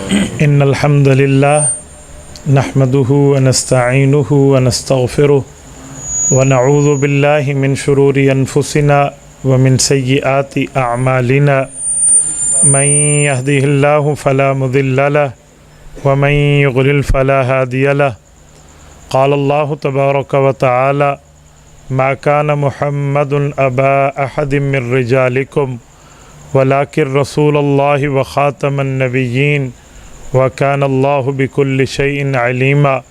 إن الحمد لله نحمده ونستعينه ونستغفره ونعوذ بالله من شرور أنفسنا ومن سيئات أعمالنا من يهده الله فلا مضل له ومن يضلل فلا هادي له قال الله تبارك وتعالى ما كان محمد أبا أحد من رجالكم ولكن رسول الله وخاتم النبيين وكان الله بكل شيء عليما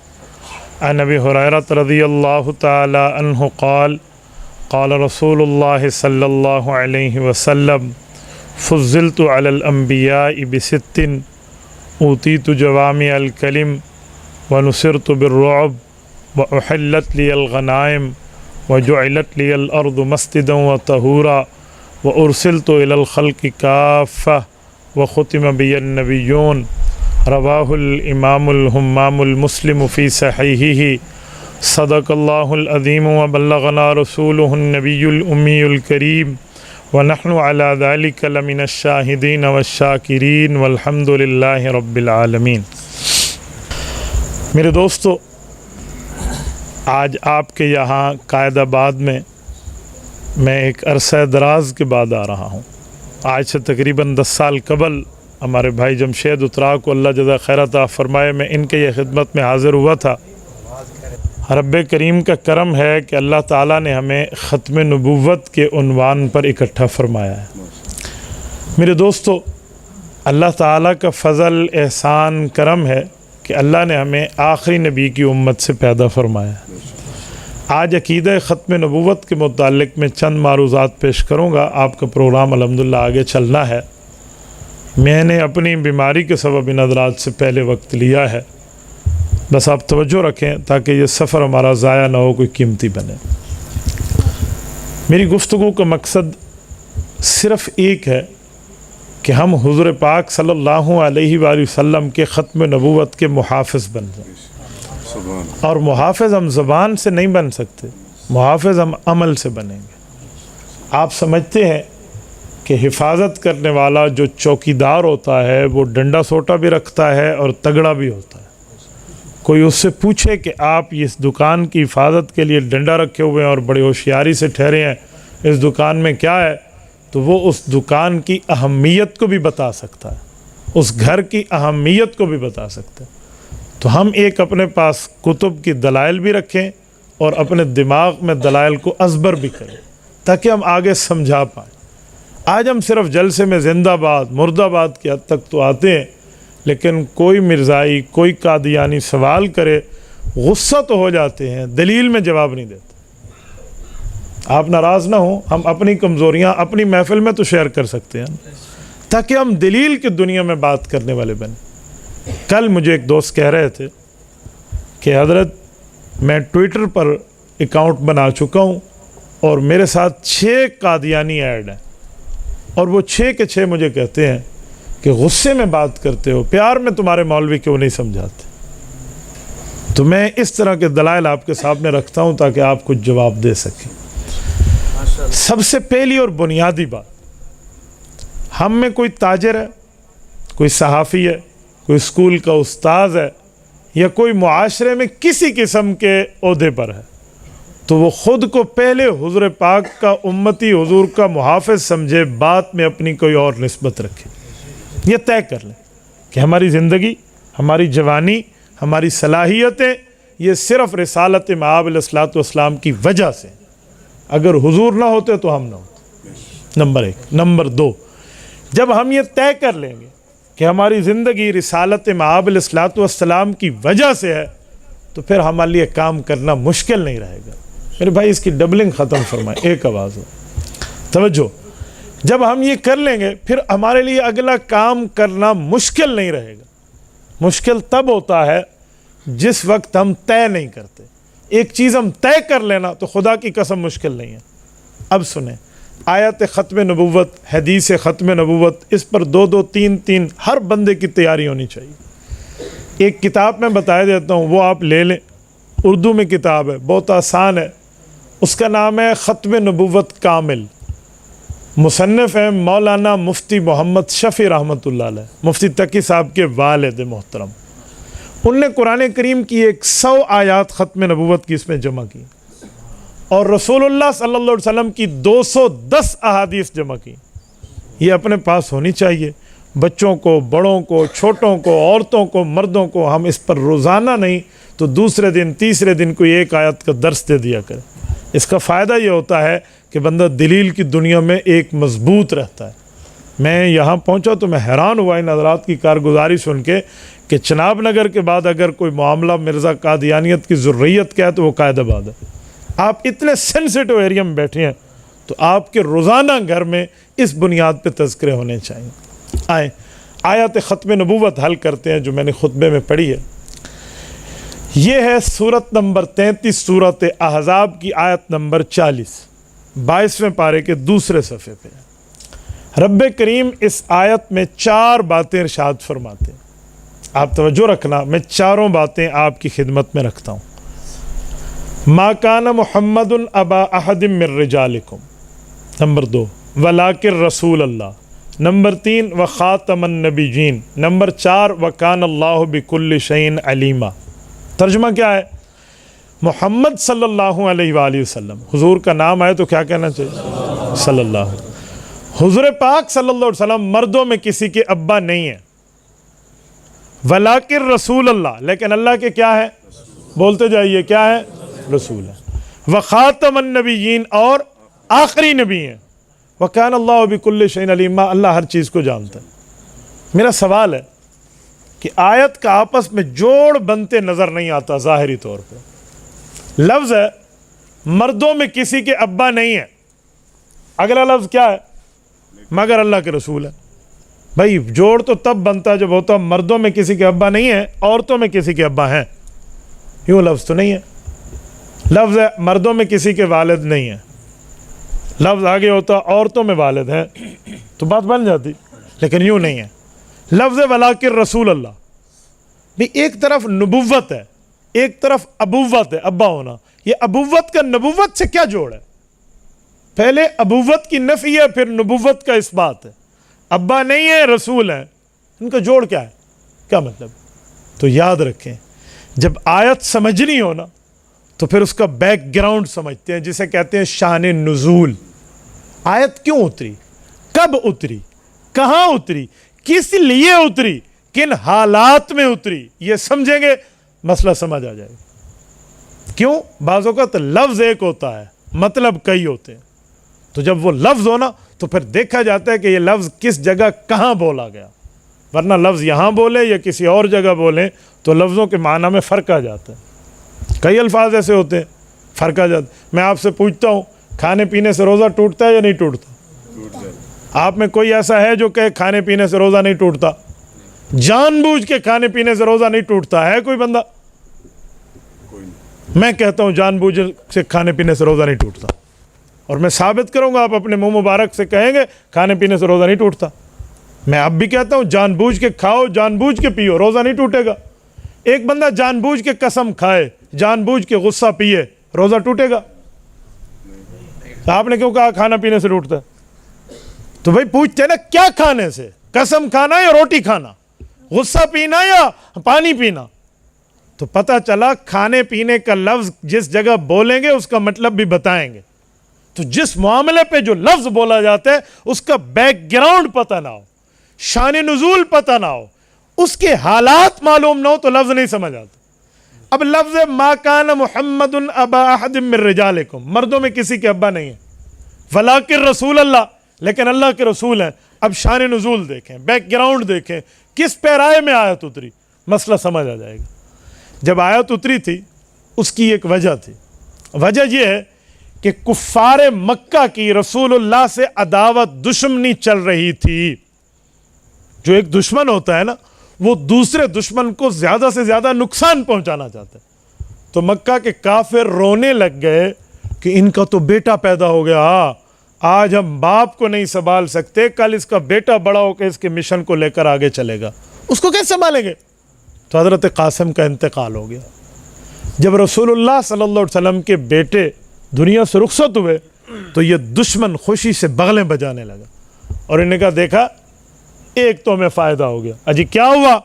عن أبي هريرة رضي الله تعالى عنه قال قال رسول الله صلى الله عليه وسلم فضلت على الأنبياء بست أوتيت جوامع الكلم ونصرت بالرعب وأحلت لي الغنائم وجعلت لي الأرض مسجدا وطهورا وأرسلت إلى الخلق كافة وختم بي النبيون رواه الإمام الهمام المسلم في صحيحه صدق الله العظيم وبلغنا رسوله النبي الأمي الكريم ونحن على ذلك لمن الشاهدين والشاكرين والحمد لله رب العالمين۔ میرے دوستو، آج آپ کے یہاں قائد آباد میں ایک عرصہ دراز کے بعد آ رہا ہوں۔ آج سے تقریباً 10 سال قبل ہمارے بھائی جمشید اترا کو اللہ جزا خیر عطا فرمائے، میں ان کے یہ خدمت میں حاضر ہوا تھا۔ رب کریم کا کرم ہے کہ اللہ تعالیٰ نے ہمیں ختم نبوت کے عنوان پر اکٹھا فرمایا ہے۔ میرے دوستو، اللہ تعالیٰ کا فضل، احسان، کرم ہے کہ اللہ نے ہمیں آخری نبی کی امت سے پیدا فرمایا ہے۔ آج عقیدہ ختم نبوت کے متعلق میں چند معروضات پیش کروں گا۔ آپ کا پروگرام الحمدللہ آگے چلنا ہے۔ میں نے اپنی بیماری کے سبب ان حضرات سے پہلے وقت لیا ہے، بس آپ توجہ رکھیں تاکہ یہ سفر ہمارا ضائع نہ ہو، کوئی قیمتی بنے۔ میری گفتگو کا مقصد صرف ایک ہے کہ ہم حضور پاک صلی اللہ علیہ وآلہ وسلم کے ختم نبوت کے محافظ بن جائیں۔ اور محافظ ہم زبان سے نہیں بن سکتے، محافظ ہم عمل سے بنیں گے۔ آپ سمجھتے ہیں کہ حفاظت کرنے والا جو چوکیدار ہوتا ہے وہ ڈنڈا سوٹا بھی رکھتا ہے اور تگڑا بھی ہوتا ہے۔ کوئی اس سے پوچھے کہ آپ اس دکان کی حفاظت کے لیے ڈنڈا رکھے ہوئے ہیں اور بڑی ہوشیاری سے ٹھہرے ہیں، اس دکان میں کیا ہے، تو وہ اس دکان کی اہمیت کو بھی بتا سکتا ہے، اس گھر کی اہمیت کو بھی بتا سکتا ہے۔ تو ہم ایک اپنے پاس کتب کی دلائل بھی رکھیں اور اپنے دماغ میں دلائل کو ازبر بھی کریں تاکہ ہم آگے سمجھا پائیں۔ آج ہم صرف جلسے میں زندہ باد، مرد آباد کی حد تک تو آتے ہیں، لیکن کوئی مرزائی، کوئی قادیانی سوال کرے، غصہ تو ہو جاتے ہیں، دلیل میں جواب نہیں دیتے۔ آپ ناراض نہ ہوں، ہم اپنی کمزوریاں اپنی محفل میں تو شیئر کر سکتے ہیں تاکہ ہم دلیل کی دنیا میں بات کرنے والے بنیں۔ کل مجھے ایک دوست کہہ رہے تھے کہ حضرت میں ٹویٹر پر اکاؤنٹ بنا چکا ہوں اور میرے ساتھ 6 قادیانی ایڈ ہیں، اور وہ 6 کے 6 مجھے کہتے ہیں کہ غصے میں بات کرتے ہو، پیار میں تمہارے مولوی کیوں نہیں سمجھاتے۔ تو میں اس طرح کے دلائل آپ کے سامنے رکھتا ہوں تاکہ آپ کچھ جواب دے سکیں۔ سب سے پہلی اور بنیادی بات، ہم میں کوئی تاجر ہے، کوئی صحافی ہے، کوئی اسکول کا استاذ ہے، یا کوئی معاشرے میں کسی قسم کے عہدے پر ہے، تو وہ خود کو پہلے حضور پاک کا امتی، حضور کا محافظ سمجھے، بات میں اپنی کوئی اور نسبت رکھے۔ یہ طے کر لیں کہ ہماری زندگی، ہماری جوانی، ہماری صلاحیتیں یہ صرف رسالت مآب علیہ الصلوۃ والسلام کی وجہ سے، اگر حضور نہ ہوتے تو ہم نہ ہوتے۔ نمبر 1۔ نمبر 2، جب ہم یہ طے کر لیں گے کہ ہماری زندگی رسالت مآب علیہ الصلوۃ والسلام کی وجہ سے ہے، تو پھر ہمارے لیے کام کرنا مشکل نہیں رہے گا۔ میرے بھائی اس کی ڈبلنگ ختم فرمائیں، ایک آواز ہو، توجہ۔ جب ہم یہ کر لیں گے پھر ہمارے لیے اگلا کام کرنا مشکل نہیں رہے گا۔ مشکل تب ہوتا ہے جس وقت ہم طے نہیں کرتے۔ ایک چیز ہم طے کر لینا تو خدا کی قسم مشکل نہیں ہے۔ اب سنیں، آیت ختم نبوت، حدیث ختم نبوت، اس پر 2 3 ہر بندے کی تیاری ہونی چاہیے۔ ایک کتاب میں بتا دیتا ہوں، وہ آپ لے لیں، اردو میں کتاب ہے، بہت آسان ہے، اس کا نام ہے ختم نبوت کامل۔ مصنف ہیں مولانا مفتی محمد شفیع رحمۃ اللہ علیہ، مفتی تقی صاحب کے والد محترم. ان نے قرآن کریم کی 100 آیات ختم نبوت کی اس میں جمع کی، اور رسول اللہ صلی اللہ علیہ وسلم کی 210 احادیث جمع کی. یہ اپنے پاس ہونی چاہیے. بچوں کو، بڑوں کو، چھوٹوں کو، عورتوں کو، مردوں کو ہم اس پر روزانہ نہیں تو دوسرے دن، تیسرے دن کوئی ایک آیت کا درس دے دیا کرے. اس کا فائدہ یہ ہوتا ہے کہ بندہ دلیل کی دنیا میں ایک مضبوط رہتا ہے. میں یہاں پہنچا تو میں حیران ہوا ان حضرات کی کارگزاری سن کے کہ چناب نگر کے بعد اگر کوئی معاملہ مرزا قادیانیت کی ذریت کا ہے تو وہ قائد آباد ہے. آپ اتنے سینسٹیو ایریا میں بیٹھے ہیں تو آپ کے روزانہ گھر میں اس بنیاد پہ تذکرے ہونے چاہیے. آئیں آیات ختم نبوت حل کرتے ہیں جو میں نے خطبے میں پڑھی ہے. یہ ہے سورت نمبر 33 سورت احزاب کی آیت نمبر 40، 22ویں پارے کے دوسرے صفحے پہ. رب کریم اس آیت میں 4 باتیں ارشاد فرماتے ہیں. آپ توجہ رکھنا، میں چاروں باتیں آپ کی خدمت میں رکھتا ہوں. ما کان محمد ابا احد من رجالکم، نمبر 2 ولکن رسول اللہ، نمبر 3 وخاتم النبیین، نمبر 4 وکان اللہ بکل شیء علیما. ترجمہ کیا ہے؟ محمد صلی اللہ علیہ وآلہ وسلم، حضور کا نام آئے تو کیا کہنا چاہیے؟ صلی اللہ علیہ وسلم. حضور پاک صلی اللہ علیہ وسلم مردوں میں کسی کے ابا نہیں ہیں. ولیکن رسول اللہ، لیکن اللہ کے کیا ہے؟ بولتے جائیے، کیا ہے؟ رسول ہے. وخاتم النبیین، اور آخری نبی ہیں. وکان اللہ بکل شیء علیما، اللہ ہر چیز کو جانتا ہے. میرا سوال ہے کہ آیت کا آپس میں جوڑ بنتے نظر نہیں آتا ظاہری طور پہ. لفظ ہے مردوں میں کسی کے ابا نہیں ہے، اگلا لفظ کیا ہے؟ مگر اللہ کے رسول ہے. بھائی جوڑ تو تب بنتا جب ہوتا مردوں میں کسی کے ابا نہیں ہے، عورتوں میں کسی کے ابا ہیں. یوں لفظ تو نہیں ہے. لفظ ہے مردوں میں کسی کے والد نہیں ہیں، لفظ آگے ہوتا عورتوں میں والد ہیں تو بات بن جاتی، لیکن یوں نہیں ہے. لفظ ولیکن رسول اللہ، بھی ایک طرف نبوت ہے، ایک طرف ابوت ہے، ابا ہونا. یہ ابوت کا نبوت سے کیا جوڑ ہے؟ پہلے ابوت کی نفی ہے، پھر نبوت کا اثبات ہے. ابا نہیں ہے، رسول ہیں، ان کا جوڑ کیا ہے؟ کیا مطلب؟ تو یاد رکھیں جب آیت سمجھنی ہو نا تو پھر اس کا بیک گراؤنڈ سمجھتے ہیں، جسے کہتے ہیں شان نزول. آیت کیوں اتری، کب اتری، کہاں اتری، کس لیے اتری، کن حالات میں اتری، یہ سمجھیں گے مسئلہ سمجھ آ جائے گا. کیوں؟ بعض اوقات لفظ ایک ہوتا ہے، مطلب کئی ہوتے ہیں. تو جب وہ لفظ ہو نا تو پھر دیکھا جاتا ہے کہ یہ لفظ کس جگہ کہاں بولا گیا. ورنہ لفظ یہاں بولے یا کسی اور جگہ بولیں تو لفظوں کے معنی میں فرق آ جاتا ہے. کئی الفاظ ایسے ہوتے ہیں فرق آ جاتا ہے. میں آپ سے پوچھتا ہوں کھانے پینے سے روزہ ٹوٹتا ہے یا نہیں ٹوٹتا؟ آپ میں کوئی ایسا ہے جو کہ کھانے پینے سے روزہ نہیں ٹوٹتا؟ جان بوجھ کے کھانے پینے سے روزہ نہیں ٹوٹتا ہے کوئی بندہ؟ میں کہتا ہوں جان بوجھ سے کھانے پینے سے روزہ نہیں ٹوٹتا، اور میں ثابت کروں گا، آپ اپنے منہ مبارک سے کہیں گے کھانے پینے سے روزہ نہیں ٹوٹتا. میں اب بھی کہتا ہوں جان بوجھ کے کھاؤ، جان بوجھ کے پیو، روزہ نہیں ٹوٹے گا. ایک بندہ جان بوجھ کے قسم کھائے، جان بوجھ کے غصہ پیے، روزہ ٹوٹے گا؟ آپ نے کیوں کہا کھانا پینے سے ٹوٹتا ہے؟ تو بھائی پوچھتے ہیں نا کیا کھانے سے، قسم کھانا یا روٹی کھانا، غصہ پینا یا پانی پینا؟ تو پتہ چلا کھانے پینے کا لفظ جس جگہ بولیں گے اس کا مطلب بھی بتائیں گے. تو جس معاملے پہ جو لفظ بولا جاتا ہے اس کا بیک گراؤنڈ پتہ نہ ہو، شان نزول پتہ نہ ہو، اس کے حالات معلوم نہ ہو تو لفظ نہیں سمجھ آتا. اب لفظ ما کان محمد ابا احد من رجالکم، مردوں میں کسی کے ابا نہیں ہے. ولیکن رسول اللہ، لیکن اللہ کے رسول ہیں. اب شان نزول دیکھیں، بیک گراؤنڈ دیکھیں، کس پیرائے میں آیت اتری، مسئلہ سمجھ آ جائے گا. جب آیت اتری تھی اس کی ایک وجہ تھی. وجہ یہ ہے کہ کفار مکہ کی رسول اللہ سے عداوت، دشمنی چل رہی تھی. جو ایک دشمن ہوتا ہے نا وہ دوسرے دشمن کو زیادہ سے زیادہ نقصان پہنچانا چاہتا ہے. تو مکہ کے کافر رونے لگ گئے کہ ان کا تو بیٹا پیدا ہو گیا، آج ہم باپ کو نہیں سنبھال سکتے، کل اس کا بیٹا بڑا ہو کے اس کے مشن کو لے کر آگے چلے گا، اس کو کیسے سنبھالیں گے؟ تو حضرت قاسم کا انتقال ہو گیا. جب رسول اللہ صلی اللہ علیہ وسلم کے بیٹے دنیا سے رخصت ہوئے تو یہ دشمن خوشی سے بغلیں بجانے لگا اور انہوں نے کہا دیکھا ایک تو ہمیں فائدہ ہو گیا. اجی کیا ہوا؟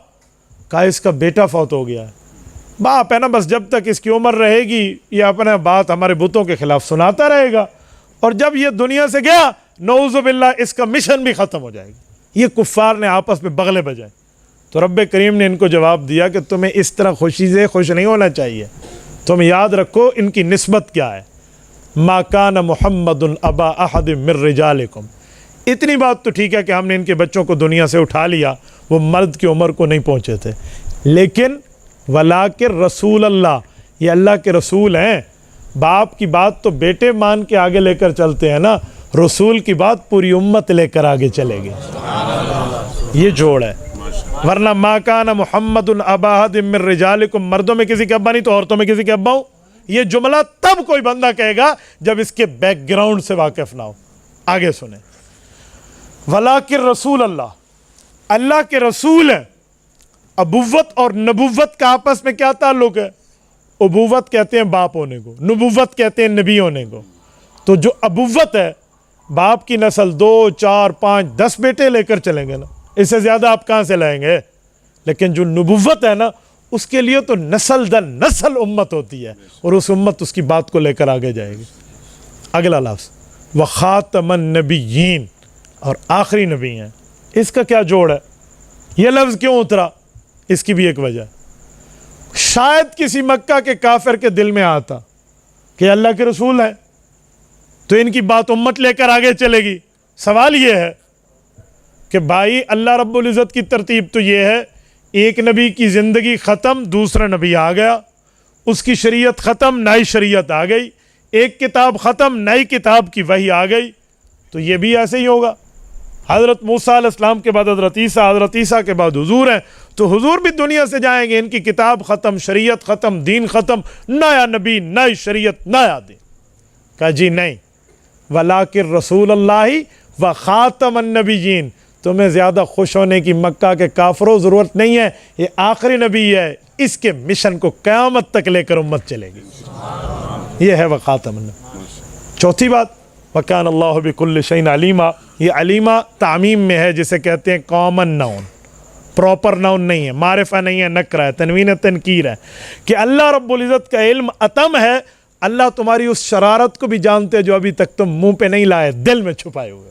کہا اس کا بیٹا فوت ہو گیا ہے. باپ ہے نا, بس جب تک اس کی عمر رہے گی یہ اپنا بات ہمارے بتوں کے خلاف سناتا رہے گا, اور جب یہ دنیا سے گیا نعوذ باللہ اس کا مشن بھی ختم ہو جائے گا. یہ کفار نے آپس میں بغلے بجائے. تو رب کریم نے ان کو جواب دیا کہ تمہیں اس طرح خوشی سے خوش نہیں ہونا چاہیے. تم یاد رکھو ان کی نسبت کیا ہے. ما کان محمد ابا احد من رجالکم. اتنی بات تو ٹھیک ہے کہ ہم نے ان کے بچوں کو دنیا سے اٹھا لیا, وہ مرد کی عمر کو نہیں پہنچے تھے, لیکن ولاکن رسول اللہ, یہ اللہ کے رسول ہیں. باپ کی بات تو بیٹے مان کے آگے لے کر چلتے ہیں نا, رسول کی بات پوری امت لے کر آگے چلے گی. یہ جوڑ ہے. ورنہ ما کان محمد ابا احد من رجالکم, مردوں میں کسی کے ابا نہیں تو عورتوں میں کسی کے ابا ہوں. یہ جملہ تب کوئی بندہ کہے گا جب اس کے بیک گراؤنڈ سے واقف نہ ہو. آگے سنیں. ولاکن رسول اللہ, اللہ کے رسول ہیں. ابوت اور نبوت کا آپس میں کیا تعلق ہے؟ ابوت کہتے ہیں باپ ہونے کو, نبوت کہتے ہیں نبی ہونے کو. تو جو ابوت ہے, باپ کی نسل 2 4 5 10 بیٹے لے کر چلیں گے نا, اس سے زیادہ آپ کہاں سے لائیں گے. لیکن جو نبوت ہے نا, اس کے لیے تو نسل در نسل امت ہوتی ہے, اور اس امت اس کی بات کو لے کر آگے جائے گی. اگلا لفظ وخاتم النبیین, اور آخری نبی ہیں. اس کا کیا جوڑ ہے؟ یہ لفظ کیوں اترا؟ اس کی بھی ایک وجہ. شاید کسی مکہ کے کافر کے دل میں آتا کہ اللہ کے رسول ہیں تو ان کی بات امت لے کر آگے چلے گی. سوال یہ ہے کہ بھائی اللہ رب العزت کی ترتیب تو یہ ہے, ایک نبی کی زندگی ختم, دوسرا نبی آ گیا, اس کی شریعت ختم, نئی شریعت آ گئی, ایک کتاب ختم, نئی کتاب کی وحی آ گئی. تو یہ بھی ایسے ہی ہوگا. حضرت موسیٰ علیہ السلام کے بعد حضرت عیسیٰ کے بعد حضور ہیں, تو حضور بھی دنیا سے جائیں گے, ان کی کتاب ختم, شریعت ختم, دین ختم, نیا نبی, نئی شریعت, نیا دین. کہا جی نہیں, ولاکن رسول اللہ و خاتم النبیین. تمہیں زیادہ خوش ہونے کی مکہ کے کافروں ضرورت نہیں ہے, یہ آخری نبی ہے, اس کے مشن کو قیامت تک لے کر امت چلے گی. یہ ہے وخاتم النبی. چوتھی بات وَكَانَ اللَّهُ بِكُلِّ شَيْءٍ عَلِيمًا. یہ علیمہ تعمیم میں ہے, جسے کہتے ہیں کامن ناؤن, پراپر ناؤن نہیں ہے, معرفہ نہیں ہے, نکرہ ہے, تنوین تنکیر ہے, کہ اللہ رب العزت کا علم اتم ہے. اللہ تمہاری اس شرارت کو بھی جانتے جو ابھی تک تم منہ پہ نہیں لائے, دل میں چھپائے ہوئے.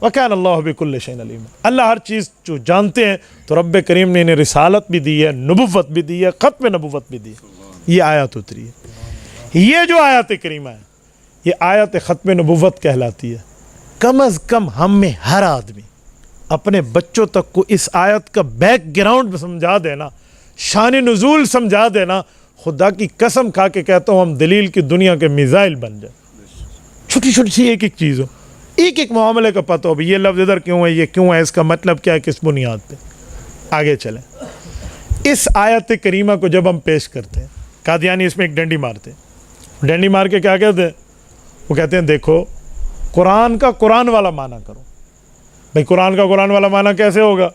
وَكَانَ اللَّهُ بِكُلِّ شَيْءٍ عَلِيمًا. اللہ ہر چیز جو جانتے ہیں, تو رب کریم نے انہیں رسالت بھی دی ہے, نبوت بھی دی ہے, ختم نبوت بھی دی ہے. یہ آیت اتری ہے. یہ جو آیت کریمہ ہے, یہ آیت ختم نبوت کہلاتی ہے. کم از کم ہم میں ہر آدمی اپنے بچوں تک کو اس آیت کا بیک گراؤنڈ سمجھا دینا, شان نزول سمجھا دینا. خدا کی قسم کھا کے کہتا ہوں, ہم دلیل کی دنیا کے میزائل بن جائیں. چھوٹی چھوٹی سی ایک ایک چیز ہو, ایک ایک معاملے کا پتہ ہو, یہ لفظ ادھر کیوں ہے, یہ کیوں ہے, اس کا مطلب کیا ہے, کس بنیاد پہ. آگے چلیں. اس آیت کریمہ کو جب ہم پیش کرتے ہیں, قادیانی اس میں ایک ڈنڈی مارتے ہیں. ڈنڈی مار کے کیا کہتے ہیں؟ وہ کہتے ہیں دیکھو قرآن کا قرآن والا معنی کرو. بھئی قرآن کا قرآن والا معنی کیسے ہوگا؟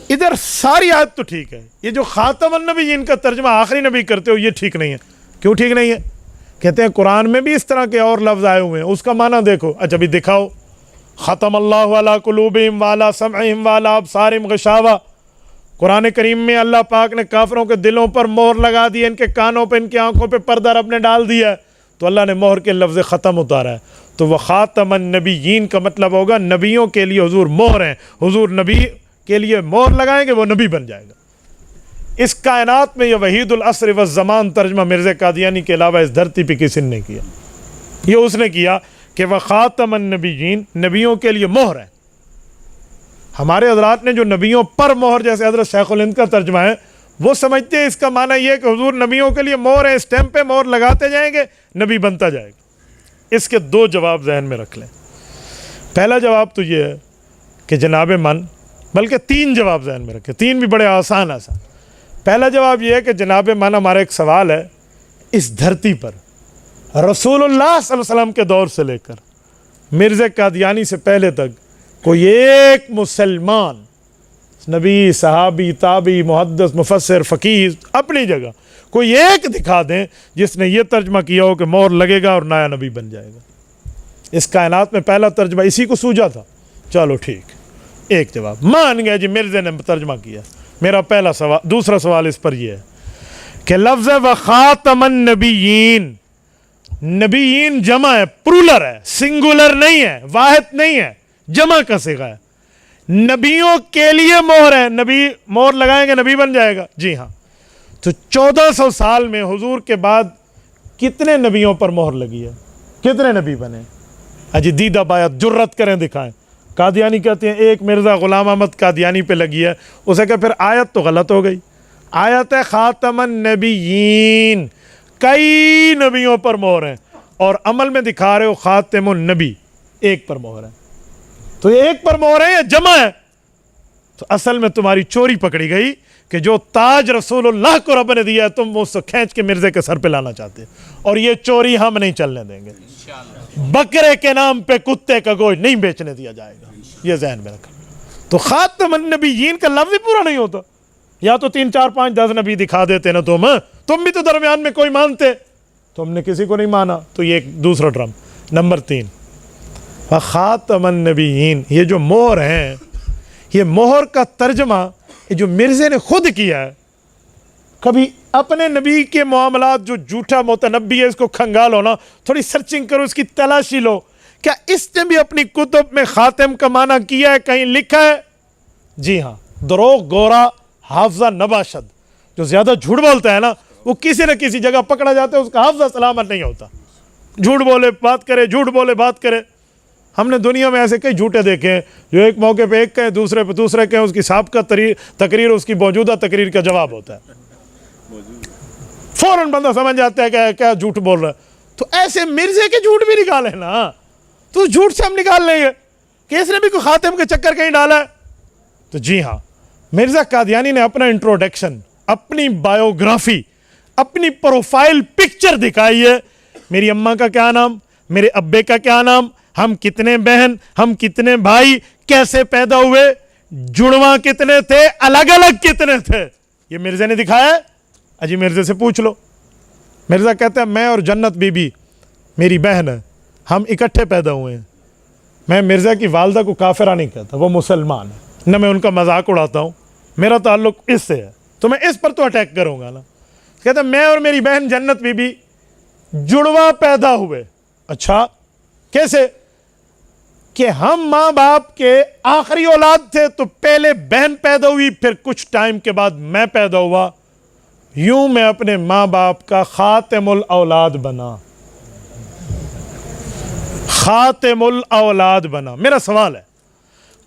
ادھر ساری آیت تو ٹھیک ہے, یہ جو خاتم النبی ان کا ترجمہ آخری نبی کرتے ہو, یہ ٹھیک نہیں ہے. کیوں ٹھیک نہیں ہے؟ کہتے ہیں قرآن میں بھی اس طرح کے اور لفظ آئے ہوئے ہیں, اس کا معنی دیکھو. اچھا بھی دکھاؤ. ختم اللہ علی قلوبہم وعلی سمعہم وعلی ابصارہم غشاوہ. قرآن کریم میں اللہ پاک نے کافروں کے دلوں پر مہر لگا دی, ان کے کانوں پہ, ان کی آنکھوں پہ پردہ رب نے ڈال دیا ہے. تو اللہ نے مہر کے لفظ ختم اتارا ہے. تو وہ خاتم النبیین کا مطلب ہوگا نبیوں کے لیے حضور مہر ہیں, حضور نبی کے لیے مہر لگائیں گے, وہ نبی بن جائے گا. اس کائنات میں یہ وحید العصر والزمان ترجمہ مرزا قادیانی کے علاوہ اس دھرتی پہ کسی نے نہیں کیا. یہ اس نے کیا کہ وہ خاتم النبیین, نبیوں کے لیے مہر ہے. ہمارے حضرات نے جو نبیوں پر مہر, جیسے حضرت شیخ الہند کا ترجمہ ہے, وہ سمجھتے ہیں اس کا معنی یہ کہ حضور نبیوں کے لیے مہر ہے, اسٹیمپ پہ مہر لگاتے جائیں گے, نبی بنتا جائے گا. اس کے 2 جواب ذہن میں رکھ لیں. پہلا جواب تو یہ ہے کہ جناب من, بلکہ 3 جواب ذہن میں رکھیں, 3 بھی بڑے آسان. پہلا جواب یہ ہے کہ جناب من, ہمارا ایک سوال ہے, اس دھرتی پر رسول اللہ صلی اللہ علیہ وسلم کے دور سے لے کر مرزا قادیانی سے پہلے تک کوئی ایک مسلمان, نبی, صحابی, تابعی, محدث, مفسر, فقیہ, اپنی جگہ کوئی ایک دکھا دیں جس نے یہ ترجمہ کیا ہو کہ مہر لگے گا اور نیا نبی بن جائے گا. اس کائنات میں پہلا ترجمہ اسی کو سوجا تھا؟ چلو ٹھیک، ایک جواب مان گیا جی مرزے نے ترجمہ کیا۔ میرا پہلا سوال، دوسرا سوال اس پر یہ ہے کہ لفظ وخاتم النبیین، نبیین جمع ہے، پرولر ہے، سنگولر نہیں ہے، واحد نہیں ہے، جمع کا صیغہ ہے۔ نبیوں کے لیے مہر ہے، نبی مہر لگائیں گے نبی بن جائے گا؟ جی ہاں۔ تو 1400 سال میں حضور کے بعد کتنے نبیوں پر مہر لگی ہے؟ کتنے نبی بنے؟ اجی دیدہ بایت جرت کریں دکھائیں۔ قادیانی کہتے ہیں ایک مرزا غلام احمد قادیانی پہ لگی ہے، اسے کہ پھر آیت تو غلط ہو گئی، آیت ہے خاتم النبیین، کئی نبیوں پر مہر ہیں، اور عمل میں دکھا رہے ہو خاتم النبی، ایک پر مہر ہے۔ تو یہ ایک پر مہر ہے یا جمع ہے؟ تو اصل میں تمہاری چوری پکڑی گئی کہ جو تاج رسول اللہ کو رب نے دیا ہے تم اس کو کھینچ کے مرزے کے سر پہ لانا چاہتے ہیں، اور یہ چوری ہم نہیں چلنے دیں گے۔ بکرے کے نام پہ کتے کا گوشت نہیں بیچنے دیا جائے گا، یہ ذہن میں رکھا۔ تو خاتم النبیین کا لفظ ہی پورا نہیں ہوتا، یا تو 3 4 5 10 نبی دکھا دیتے نا تم بھی تو درمیان میں کوئی مانتے، تم نے کسی کو نہیں مانا، تو یہ ایک دوسرا ڈرم۔ نمبر 3 خاتم النبیین، یہ جو مہر ہیں، یہ مہر کا ترجمہ یہ جو مرزے نے خود کیا ہے، کبھی اپنے نبی کے معاملات جو جھوٹا متنبی ہے اس کو کھنگالو نا، تھوڑی سرچنگ کرو، اس کی تلاشی لو، کیا اس نے بھی اپنی کتب میں خاتم کا معنی کیا ہے، کہیں لکھا ہے؟ جی ہاں۔ دروغ گورا حافظہ نباشد، جو زیادہ جھوٹ بولتا ہے نا وہ کسی نہ کسی جگہ پکڑا جاتا ہے، اس کا حافظہ سلامت نہیں ہوتا، جھوٹ بولے بات کرے، جھوٹ بولے بات کرے۔ ہم نے دنیا میں ایسے کئی جھوٹے دیکھے ہیں جو ایک موقع پہ ایک کہیں، دوسرے پہ دوسرے کہیں، اس کی سابقہ تقریر اس کی موجودہ تقریر کا جواب ہوتا ہے، فوراً بندہ سمجھ جاتا ہے کہ کیا جھوٹ بول رہا ہے۔ تو ایسے مرزے کے جھوٹ بھی نکالے نا، تو جھوٹ سے ہم نکال لیں گے کہ اس نے بھی کوئی خاتم کے چکر کہیں ڈالا ہے۔ تو جی ہاں، مرزا قادیانی نے اپنا انٹروڈکشن، اپنی بایوگرافی، اپنی پروفائل پکچر دکھائی ہے، میری اماں کا کیا نام، میرے ابے کا کیا نام، ہم کتنے بہن، ہم کتنے بھائی، کیسے پیدا ہوئے، جڑواں کتنے تھے، الگ الگ کتنے تھے، یہ مرزا نے دکھایا ہے۔ اجی مرزا سے پوچھ لو، مرزا کہتا ہے میں اور جنت بی بی میری بہن ہے، ہم اکٹھے پیدا ہوئے ہیں۔ میں مرزا کی والدہ کو کافرہ نہیں کہتا، وہ مسلمان ہے، نہ میں ان کا مذاق اڑاتا ہوں، میرا تعلق اس سے ہے، تو میں اس پر تو اٹیک کروں گا نا۔ کہتا ہے میں اور میری بہن جنت بی بی جڑواں پیدا ہوئے۔ اچھا کیسے؟ کہ ہم ماں باپ کے آخری اولاد تھے، تو پہلے بہن پیدا ہوئی، پھر کچھ ٹائم کے بعد میں پیدا ہوا، یوں میں اپنے ماں باپ کا خاتم الاولاد بنا، خاتم الاولاد بنا۔ میرا سوال ہے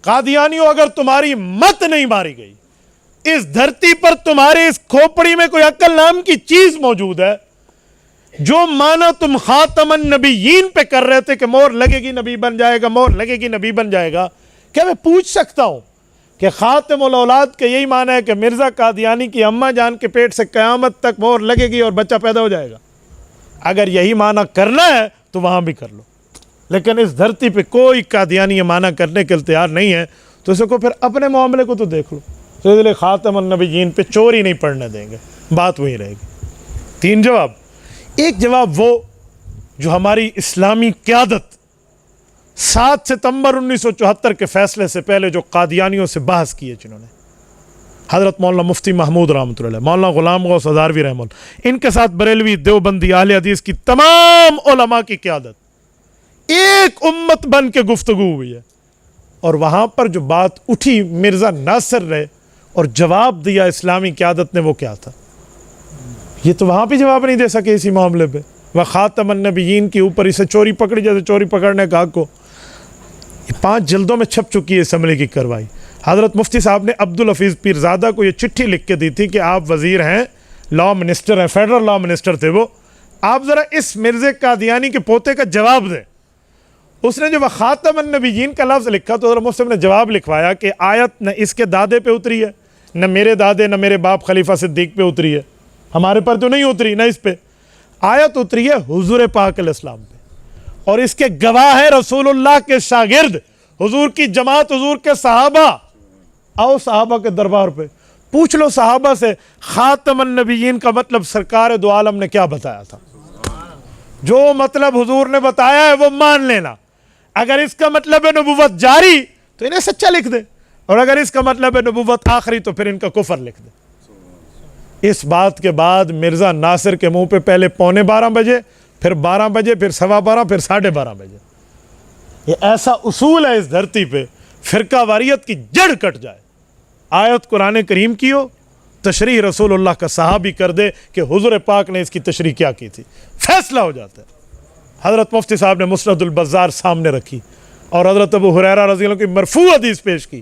قادیانیوں، اگر تمہاری مت نہیں ماری گئی، اس دھرتی پر تمہارے اس کھوپڑی میں کوئی عقل نام کی چیز موجود ہے، جو معنی تم خاتم النبیین پہ کر رہے تھے کہ مہر لگے گی نبی بن جائے گا، مہر لگے گی نبی بن جائے گا، کیا میں پوچھ سکتا ہوں کہ خاتم الاولاد کا یہی معنی ہے کہ مرزا قادیانی کی اماں جان کے پیٹ سے قیامت تک مہر لگے گی اور بچہ پیدا ہو جائے گا؟ اگر یہی معنی کرنا ہے تو وہاں بھی کر لو، لیکن اس دھرتی پہ کوئی قادیانی یہ معنی کرنے کے لیے تیار نہیں ہے، تو اس کو پھر اپنے معاملے کو تو دیکھ لو۔ تو اس لیے خاتم النبیین پہ چوری نہیں پڑھنے دیں گے، بات وہی رہے گی۔ 3 جواب۔ ایک جواب وہ جو ہماری اسلامی قیادت 7 ستمبر 1974 کے فیصلے سے پہلے جو قادیانیوں سے بحث کیے، جنہوں نے حضرت مولانا مفتی محمود رحمۃ اللہ علیہ، مولانا غلام غوث ہزاروی رحمۃ اللہ، ان کے ساتھ بریلوی، دیوبندی، اہل حدیث کی تمام علماء کی قیادت ایک امت بن کے گفتگو ہوئی ہے، اور وہاں پر جو بات اٹھی مرزا ناصر نے اور جواب دیا اسلامی قیادت نے، وہ کیا تھا؟ یہ تو وہاں بھی جواب نہیں دے سکے اسی معاملے پہ۔ وہ خاتم النبیین کے اوپر اسے چوری پکڑی جیسے چوری پکڑنے کا حق کو۔ 5 جلدوں میں چھپ چکی ہے اسمبلی کی کارروائی۔ حضرت مفتی صاحب نے عبدالحفیظ پیرزادہ کو یہ چٹھی لکھ کے دی تھی کہ آپ وزیر ہیں، لا منسٹر ہیں، فیڈرل لا منسٹر تھے وہ، آپ ذرا اس مرزا قادیانی کے پوتے کا جواب دیں۔ اس نے جو وہ خاتم النبیین کا لفظ لکھا تو حضرت مفتی صاحب نے جواب لکھوایا کہ آیت نہ اس کے دادے پہ اتری ہے، نہ میرے دادے نہ میرے باپ خلیفہ صدیق پہ اتری ہے، ہمارے پر تو نہیں اتری، نہ اس پہ، آیت اتری ہے حضور پاک علیہ السلام پہ، اور اس کے گواہ ہے رسول اللہ کے شاگرد، حضور کی جماعت، حضور کے صحابہ۔ آؤ صحابہ کے دربار پہ پوچھ لو صحابہ سے خاتم النبیین کا مطلب سرکار دو عالم نے کیا بتایا تھا۔ جو مطلب حضور نے بتایا ہے وہ مان لینا، اگر اس کا مطلب ہے نبوت جاری تو انہیں سچا لکھ دے، اور اگر اس کا مطلب ہے نبوت آخری تو پھر ان کا کفر لکھ دے۔ اس بات کے بعد مرزا ناصر کے منہ پہ پہلے 11:45 بجے، پھر 12 بجے، پھر 12:15، پھر 12:30 بجے۔ یہ ایسا اصول ہے اس دھرتی پہ، فرقہ واریت کی جڑ کٹ جائے، آیت قرآن کریم کی ہو، تشریح رسول اللہ کا صحابی کر دے کہ حضور پاک نے اس کی تشریح کیا کی تھی، فیصلہ ہو جاتا ہے۔ حضرت مفتی صاحب نے مسند البزار سامنے رکھی اور حضرت ابو ہریرہ رضی اللہ عنہ کی مرفوع حدیث پیش کی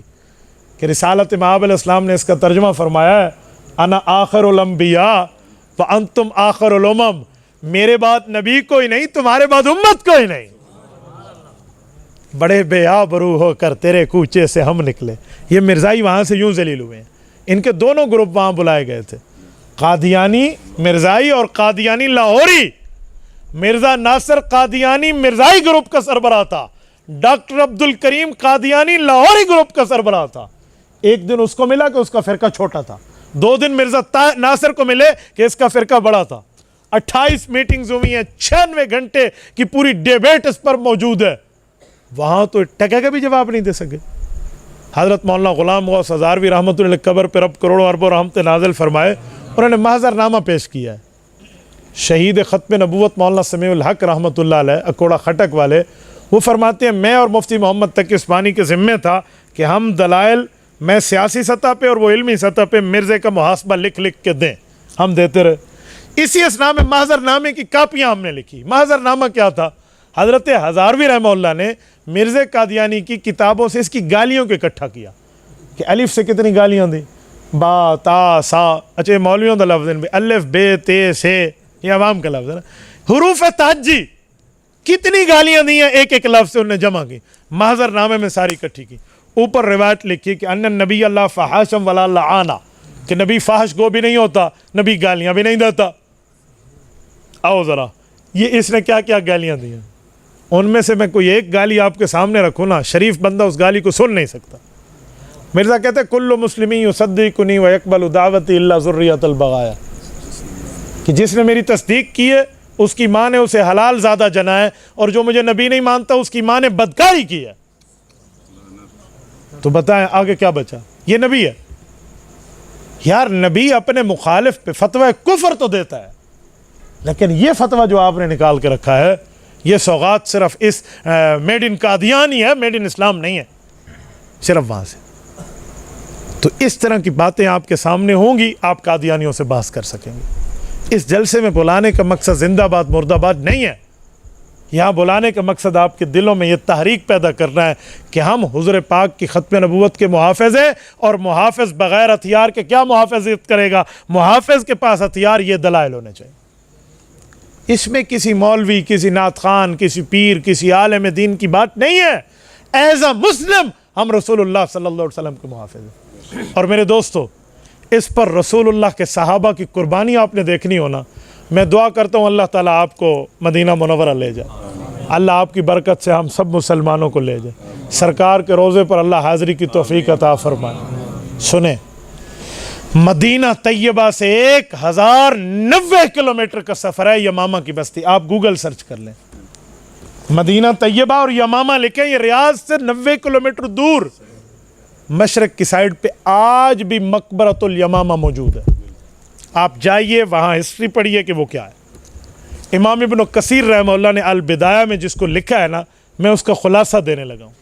کہ رسالت مآب علیہ السلام نے اس کا ترجمہ فرمایا ہے، انا آخر الانبیاء وانتم آخر الامم، میرے بعد نبی کوئی نہیں، تمہارے بعد امت کوئی نہیں۔ بڑے بے آبرو ہو کر تیرے کوچے سے ہم نکلے۔ یہ مرزائی وہاں سے یوں ذلیل ہوئے ہیں، ان کے دونوں گروپ وہاں بلائے گئے تھے، قادیانی مرزائی اور قادیانی لاہوری۔ مرزا ناصر قادیانی مرزائی گروپ کا سربراہ تھا، ڈاکٹر عبد الکریم قادیانی لاہوری گروپ کا سربراہ تھا۔ ایک دن اس کو ملا کہ اس کا فرقہ چھوٹا تھا، 2 دن مرزا ناصر کو ملے کہ اس کا فرقہ بڑا تھا۔ 28 میٹنگز ہوئی ہیں، 96 گھنٹے کی پوری ڈیبیٹ اس پر موجود ہے۔ وہاں تو ٹکے کا بھی جواب نہیں دے سکے۔ حضرت مولانا غلام غوث ہزاروی رحمۃ اللہ قبر پر رب کروڑوں اربوں رحمت نازل فرمائے، انہوں نے محضر نامہ پیش کیا ہے۔ شہید ختم نبوت مولانا سمیع الحق رحمۃ اللہ علیہ اکوڑا خٹک والے، وہ فرماتے ہیں میں اور مفتی محمد تقی عثمانی کے ذمے تھا کہ ہم دلائل، میں سیاسی سطح پہ اور وہ علمی سطح پہ مرزے کا محاسبہ لکھ کے دیں، ہم دیتے رہے۔ اسی اسنا میں محضر نامے کی کاپیاں ہم نے لکھی۔ محضر نامہ کیا تھا؟ حضرت ہزاروی رحمہ اللہ نے مرزا قادیانی کی کتابوں سے اس کی گالیوں کو اکٹھا کیا کہ الف سے کتنی گالیاں دی، با تا سا، اچھا مولویوں دا لفظ ہے، الف بے تے سے، یہ عوام کا لفظ ہے نا، حروف تہجی کتنی گالیاں دی ہیں، ایک ایک لفظ سے انہوں نے جمع کی، محضر نامے میں ساری اکٹھی کی۔ اوپر روایت لکھی کہ ان نبی اللہ فحاشم ولا لعانا، کہ نبی فحش گو بھی نہیں ہوتا، نبی گالیاں بھی نہیں دیتا۔ آؤ ذرا یہ اس نے کیا کیا گالیاں دی ہیں، ان میں سے میں کوئی ایک گالی آپ کے سامنے رکھوں نا، شریف بندہ اس گالی کو سن نہیں سکتا۔ مرزا کہتے ہیں کل مسلمی یصدقنی ویقبل دعوتی الا ذریۃ البغایا، کہ جس نے میری تصدیق کی ہے اس کی ماں نے اسے حلال زادہ جنا ہے، اور جو مجھے نبی نہیں مانتا اس کی ماں نے بدکاری کی ہے۔ تو بتائیں آگے کیا بچا؟ یہ نبی ہے یار، نبی اپنے مخالف پہ فتوی کفر تو دیتا ہے، لیکن یہ فتویٰ جو آپ نے نکال کے رکھا ہے، یہ سوغات صرف اس میڈ ان قادیان ہی ہے، میڈ ان اسلام نہیں ہے، صرف وہاں سے۔ تو اس طرح کی باتیں آپ کے سامنے ہوں گی، آپ قادیانیوں سے بحث کر سکیں گے۔ اس جلسے میں بلانے کا مقصد زندہ آباد مرد آباد نہیں ہے، یہاں بلانے کا مقصد آپ کے دلوں میں یہ تحریک پیدا کرنا ہے کہ ہم حضور پاک کی ختم نبوت کے محافظ ہیں، اور محافظ بغیر ہتھیار کے کیا محافظت کرے گا؟ محافظ کے پاس ہتھیار یہ دلائل ہونے چاہیے۔ اس میں کسی مولوی، کسی نعت خان، کسی پیر، کسی عالم دین کی بات نہیں ہے۔ ایز اے مسلم ہم رسول اللہ صلی اللہ علیہ وسلم کے محافظ ہیں۔ اور میرے دوستو، اس پر رسول اللہ کے صحابہ کی قربانی آپ نے دیکھنی ہونا۔ میں دعا کرتا ہوں اللہ تعالیٰ آپ کو مدینہ منورہ لے جائے، اللہ آپ کی برکت سے ہم سب مسلمانوں کو لے جائے، سرکار کے روزے پر اللہ حاضری کی توفیق عطا فرمائے۔ سنیں، مدینہ طیبہ سے 1090 کلومیٹر کا سفر ہے یمامہ کی بستی، آپ گوگل سرچ کر لیں، مدینہ طیبہ اور یمامہ لکھیں، یہ ریاض سے 90 کلومیٹر دور مشرق کی سائیڈ پہ آج بھی مقبرۃ الیمامہ موجود ہے۔ آپ جائیے وہاں ہسٹری پڑھیے کہ وہ کیا ہے۔ امام ابن کثیر رحمہ اللہ نے البدایہ میں جس کو لکھا ہے نا، میں اس کا خلاصہ دینے لگا ہوں۔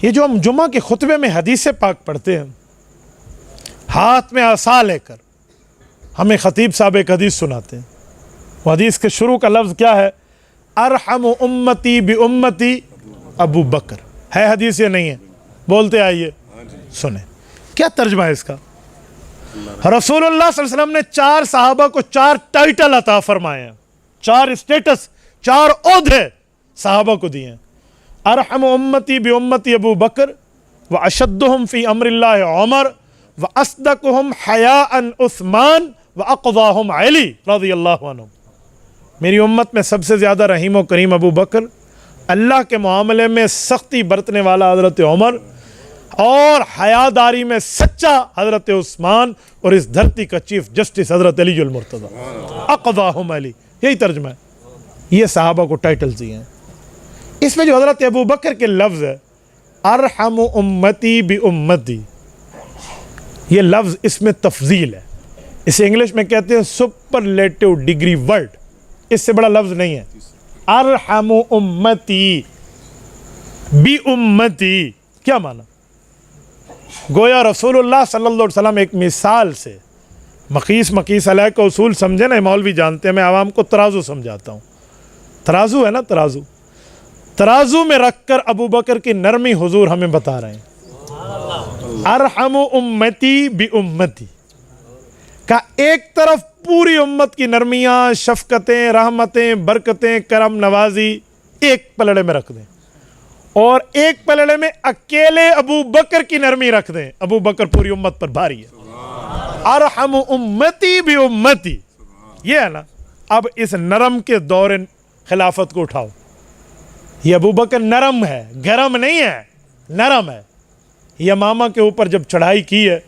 یہ جو ہم جمعہ کے خطبے میں حدیث پاک پڑھتے ہیں، ہاتھ میں عصا لے کر ہمیں خطیب صاحب ایک حدیث سناتے ہیں، وہ حدیث کے شروع کا لفظ کیا ہے؟ ارحم امتی بامتی ابو بکر، ہے حدیث یا نہیں ہے؟ بولتے آئیے سنیں کیا ترجمہ ہے اس کا۔ رسول اللہ صلی اللہ علیہ وسلم نے 4 صحابہ کو 4 ٹائٹل عطا فرمائے ہیں، 4 اسٹیٹس، 4 عہدے صحابہ کو دیے ہیں۔ ارحم امتی بامتی ابو بکر، واشدہم فی امر اللہ عمر، وَأَصْدَقُهُمْ حَيَاءً عثمان وَأَقْضَاهُمْ علی رضی اللہ عنہ۔ میری امت میں سب سے زیادہ رحیم و کریم ابو بکر، اللہ کے معاملے میں سختی برتنے والا حضرت عمر، اور حیاداری میں سچا حضرت عثمان، اور اس دھرتی کا چیف جسٹس حضرت علی المرتضیٰ۔ اقضاہم علی، یہی ترجمہ ہے۔ یہ صحابہ کو ٹائٹلز دیے ہیں۔ اس میں جو حضرت ابو بکر کے لفظ ہے ارحم امتی بی امتی، یہ لفظ اس میں تفضیل ہے، اسے انگلش میں کہتے ہیں سپرلیٹو ڈگری ورڈ، اس سے بڑا لفظ نہیں ہے۔ ارحم امتی بی امتی کیا معنی؟ گویا رسول اللہ صلی اللہ علیہ وسلم ایک مثال سے مقیس علیہ کا اصول سمجھے نا، مولوی جانتے ہیں، میں عوام کو ترازو سمجھاتا ہوں۔ ترازو ہے نا، ترازو میں رکھ کر ابو بکر کی نرمی حضور ہمیں بتا رہے ہیں۔ ارحم امتی بی امتی کا ایک طرف پوری امت کی نرمیاں، شفقتیں، رحمتیں، برکتیں، کرم نوازی ایک پلڑے میں رکھ دیں، اور ایک پلڑے میں اکیلے ابو بکر کی نرمی رکھ دیں۔ ابو بکر پوری امت پر بھاری ہے۔ ارحم امتی بی امتی، یہ ہے نا۔ اب اس نرم کے دور خلافت کو اٹھاؤ، یہ ابو بکر نرم ہے، گرم نہیں ہے، نرم ہے۔ یمامہ کے اوپر جب چڑھائی کی ہے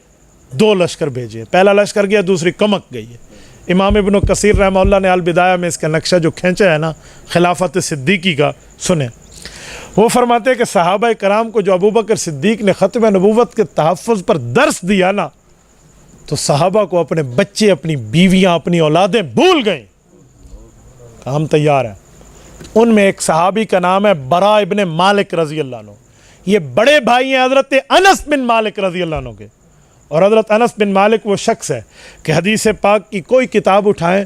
2 لشکر بھیجے، پہلا لشکر گیا، دوسری کمک گئی ہے۔ امام ابن کثیر رحمہ اللہ نے البدایہ میں اس کا نقشہ جو کھینچا ہے نا خلافت صدیقی کا، سنیں۔ وہ فرماتے ہیں کہ صحابہ کرام کو جو ابو بکر صدیق نے ختم نبوت کے تحفظ پر درس دیا نا، تو صحابہ کو اپنے بچے، اپنی بیویاں، اپنی اولادیں بھول گئیں، ہم تیار ہیں۔ ان میں ایک صحابی کا نام ہے برا ابن مالک رضی اللہ عنہ، یہ بڑے بھائی ہیں حضرت انس بن مالک رضی اللہ عنہ کے، اور حضرت انس بن مالک وہ شخص ہے کہ حدیث پاک کی کوئی کتاب اٹھائیں،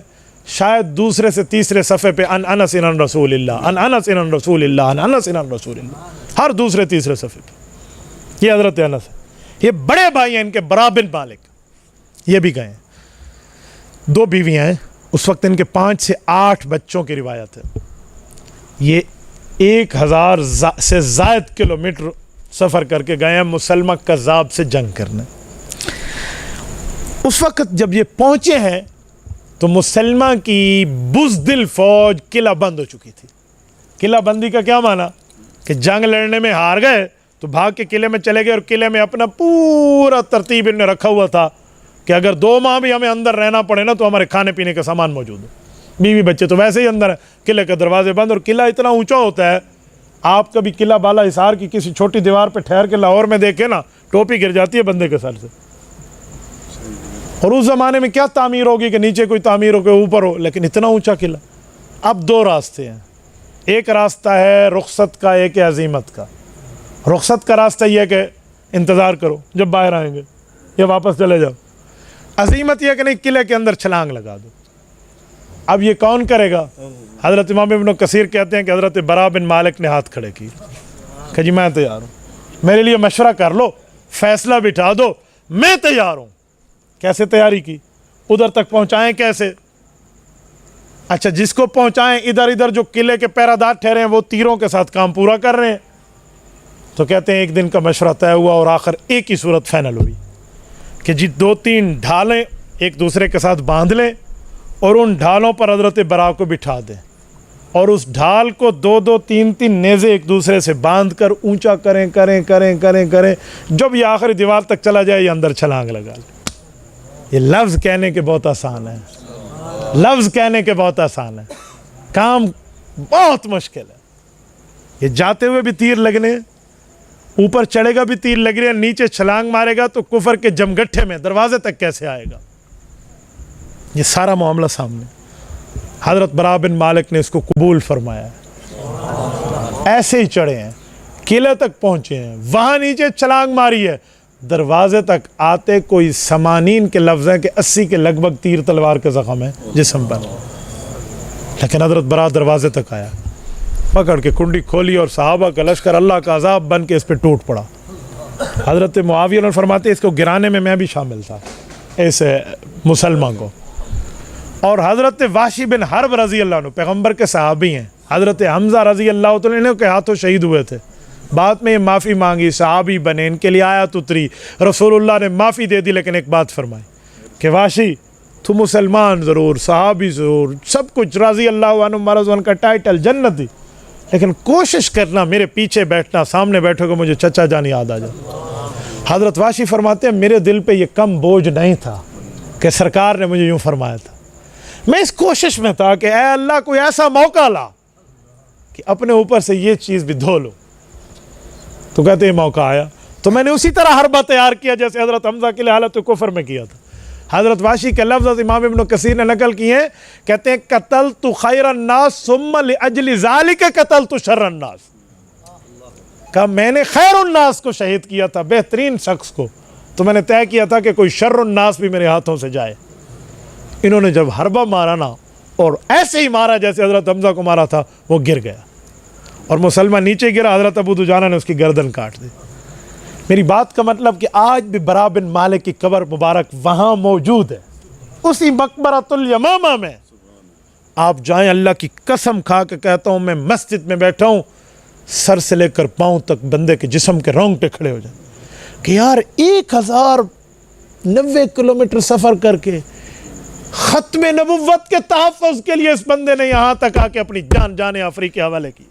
شاید دوسرے سے تیسرے صفحے پہ ان انس ان رسول اللہ، ان انس ان رسول اللہ، ان انس ان رسول اللہ، ہر دوسرے تیسرے صفحے پہ یہ حضرت انس ہے۔ یہ بڑے بھائی ہیں ان کے، برا بن مالک، یہ بھی گئے ہیں۔ 2 بیویاں ہیں، اس وقت ان کے 5 سے 8 بچوں کی روایت ہے۔ یہ 1000 سے زائد کلومیٹر سفر کر کے گئے ہیں مسلمہ کذاب سے جنگ کرنے۔ اس وقت جب یہ پہنچے ہیں تو مسلمہ کی بزدل فوج قلعہ بند ہو چکی تھی۔ قلعہ بندی کا کیا معنی؟ کہ جنگ لڑنے میں ہار گئے تو بھاگ کے قلعے میں چلے گئے، اور قلعے میں اپنا پورا ترتیب انہوں نے رکھا ہوا تھا کہ اگر 2 ماہ بھی ہمیں اندر رہنا پڑے نا تو ہمارے کھانے پینے کا سامان موجود ہے، بیوی بچے تو ویسے ہی اندر ہیں، قلعے کے دروازے بند، اور قلعہ اتنا اونچا ہوتا ہے، آپ کبھی قلعہ بالا حصار کی کسی چھوٹی دیوار پہ ٹھہر کے لاہور میں دیکھیں نا، ٹوپی گر جاتی ہے بندے کے سر سے۔ اور اس زمانے میں کیا تعمیر ہوگی کہ نیچے کوئی تعمیر ہو کے اوپر ہو، لیکن اتنا اونچا قلعہ۔ اب 2 راستے ہیں، ایک راستہ ہے رخصت کا، ایک ہے عزیمت کا۔ رخصت کا راستہ یہ ہے کہ انتظار کرو جب باہر آئیں گے یا واپس چلے جاؤ۔ عزیمت یہ کہ نہیں، قلعے کے اندر چھلانگ لگا دو۔ اب یہ کون کرے گا؟ حضرت امام ابن کثیر کہتے ہیں کہ حضرت برا بن مالک نے ہاتھ کھڑے کی کہ جی میں تیار ہوں، میرے لیے مشورہ کر لو، فیصلہ بٹھا دو، میں تیار ہوں۔ کیسے تیاری کی؟ ادھر تک پہنچائیں کیسے؟ اچھا، جس کو پہنچائیں ادھر جو قلعے کے پیرادار ٹھہرے ہیں وہ تیروں کے ساتھ کام پورا کر رہے ہیں۔ تو کہتے ہیں ایک دن کا مشورہ طے ہوا اور آخر ایک ہی صورت فائنل ہوئی کہ جی 2-3 ڈھالیں ایک دوسرے کے ساتھ باندھ لیں اور ان ڈھالوں پر حضرت برا کو بٹھا دیں، اور اس ڈھال کو 2-2 3-3 نیزے ایک دوسرے سے باندھ کر اونچا کریں، جب یہ آخری دیوار تک چلا جائے یہ اندر چھلانگ لگا لیں۔ یہ لفظ کہنے کے بہت آسان ہے، لفظ کہنے کے بہت آسان ہے، کام بہت مشکل ہے۔ یہ جاتے ہوئے بھی تیر لگنے، اوپر چڑھے گا بھی تیر لگ رہے ہیں، نیچے چھلانگ مارے گا تو کفر کے جمگٹھے میں دروازے تک کیسے آئے گا؟ یہ سارا معاملہ سامنے۔ حضرت برا بن مالک نے اس کو قبول فرمایا ہے، ایسے ہی چڑھے ہیں، قلعے تک پہنچے ہیں، وہاں نیچے چھلانگ ماری ہے، دروازے تک آتے کوئی 80 کے لفظ ہیں کہ 80 کے لگ بھگ تیر تلوار کے زخم ہیں جسم پر، لیکن حضرت برا دروازے تک آیا، پکڑ کے کنڈی کھولی اور صحابہ کا لشکر اللہ کا عذاب بن کے اس پہ ٹوٹ پڑا۔ حضرت معاویہ نے فرماتے اس کو گرانے میں میں بھی شامل تھا، ایسے مسلمان کو۔ اور حضرت وحشی بن حرب رضی اللہ عنہ پیغمبر کے صحابی ہیں، حضرت حمزہ رضی اللہ عنہ کے ہاتھوں شہید ہوئے تھے، بعد میں یہ معافی مانگی، صحابی بنے، ان کے لیے آیت اتری، رسول اللہ نے معافی دے دی، لیکن ایک بات فرمائی کہ وحشی تو مسلمان ضرور، صحابی ضرور، سب کچھ رضی اللہ عنہ مرضون کا ٹائٹل جنتی، لیکن کوشش کرنا میرے پیچھے بیٹھنا، سامنے بیٹھو گے مجھے چچا جان یاد آ جائے۔ حضرت وحشی فرماتے ہیں میرے دل پہ یہ کم بوجھ نہیں تھا کہ سرکار نے مجھے یوں فرمایا تھا، میں اس کوشش میں تھا کہ اے اللہ کوئی ایسا موقع لا کہ اپنے اوپر سے یہ چیز بھی دھو لو. تو کہتے ہیں موقع آیا تو میں نے اسی طرح حربہ تیار کیا جیسے حضرت حمزہ کے لیے حالت کفر میں کیا تھا. حضرت واشی کے لفظ امام ابن کثیر نے نقل کیے ہیں, کہتے ہیں قتلت خیر الناس ثم لاجل ذلک قتلت شر الناس. کہ میں نے خیر الناس کو شہید کیا تھا, بہترین شخص کو, تو میں نے طے کیا تھا کہ کوئی شر الناس بھی میرے ہاتھوں سے جائے. انہوں نے جب حربہ مارا نا, اور ایسے ہی مارا جیسے حضرت حمزہ کو مارا تھا, وہ گر گیا اور مسلمان نیچے گرا. حضرت ابو دجانہ نے اس کی گردن کاٹ دی. میری بات کا مطلب کہ آج بھی برا بن مالک کی قبر مبارک وہاں موجود ہے, اسی مقبرۃ الیمامہ میں. آپ جائیں, اللہ کی قسم کھا کے کہتا ہوں, میں مسجد میں بیٹھا ہوں, سر سے لے کر پاؤں تک بندے کے جسم کے رونگٹے کھڑے ہو جائیں کہ یار 1090 کلومیٹر سفر کر کے ختم نبوت کے تحفظ کے لیے اس بندے نے یہاں تک آ کے اپنی جان آفری کے حوالے کی.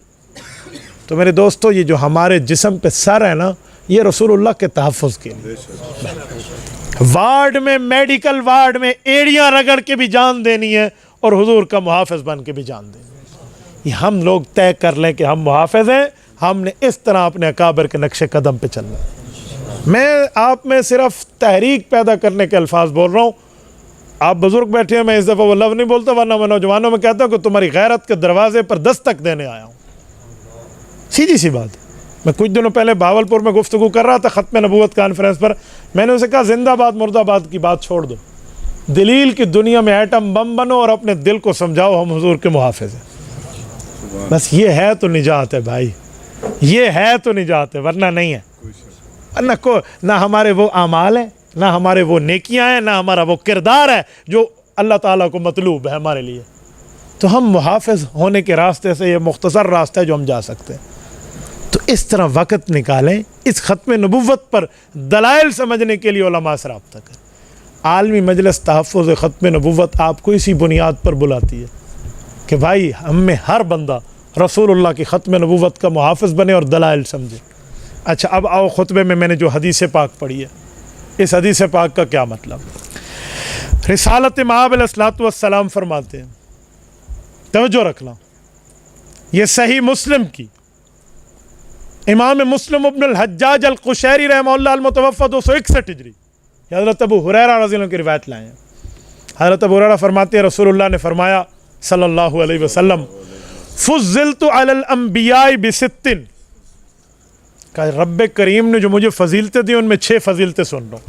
تو میرے دوستو, یہ جو ہمارے جسم پہ سر ہے نا, یہ رسول اللہ کے تحفظ کے لیے. وارڈ میں, میڈیکل وارڈ میں ایڑیاں رگڑ کے بھی جان دینی ہے اور حضور کا محافظ بن کے بھی جان دینی ہے. یہ ہم لوگ طے کر لیں کہ ہم محافظ ہیں, ہم نے اس طرح اپنے اکابر کے نقش قدم پہ چلنا ہے. میں آپ میں صرف تحریک پیدا کرنے کے الفاظ بول رہا ہوں. آپ بزرگ بیٹھے ہیں, میں اس دفعہ وہ لفظ نہیں بولتا, ورنہ میں نوجوانوں میں کہتا ہوں کہ تمہاری غیرت کے دروازے پر دستک دینے آیا ہوں. سیدھی سی بات ہے. میں کچھ دنوں پہلے بھاولپور میں گفتگو کر رہا تھا ختم نبوت کانفرنس پر. میں نے اسے کہا زندہ باد مرد آباد کی بات چھوڑ دو, دلیل کی دنیا میں ایٹم بم بنو اور اپنے دل کو سمجھاؤ ہم حضور کے محافظ ہیں. بس یہ ہے تو نجات ہے بھائی, یہ ہے تو نجات ہے, ورنہ نہیں ہے. نہ ہمارے وہ اعمال ہیں, نہ ہمارے وہ نیکیاں ہیں, نہ ہمارا وہ کردار ہے جو اللہ تعالیٰ کو مطلوب ہے ہمارے لیے. تو ہم محافظ ہونے کے راستے سے, یہ مختصر راستہ ہے جو ہم جا سکتے ہیں. تو اس طرح وقت نکالیں, اس ختم نبوت پر دلائل سمجھنے کے لیے علماء سے رابطہ کریں. عالمی مجلس تحفظ ختم نبوت آپ کو اسی بنیاد پر بلاتی ہے کہ بھائی ہم میں ہر بندہ رسول اللہ کی ختم نبوت کا محافظ بنے اور دلائل سمجھے. اچھا, اب آؤ خطبے میں نے جو حدیث پاک پڑھی ہے, اس حدیث پاک کا کیا مطلب. رسالت مآب علیہ الصلوۃ والسلام فرماتے ہیں, توجہ رکھنا, یہ صحیح مسلم کی, امام مسلم ابن الحجاج القشیری رحمہ اللہ المتوفی 261 ہجری, حضرت ابو ہریرہ رضی اللہ عنہ کی روایت لائے ہیں. حضرت ابو ہریرہ فرماتے ہیں رسول اللہ نے فرمایا صلی اللہ علیہ وسلم, فضلت علی الانبیاء بست, کہ رب کریم نے جو مجھے فضیلتیں دی ان میں 6 فضیلتیں سن رہا ہوں.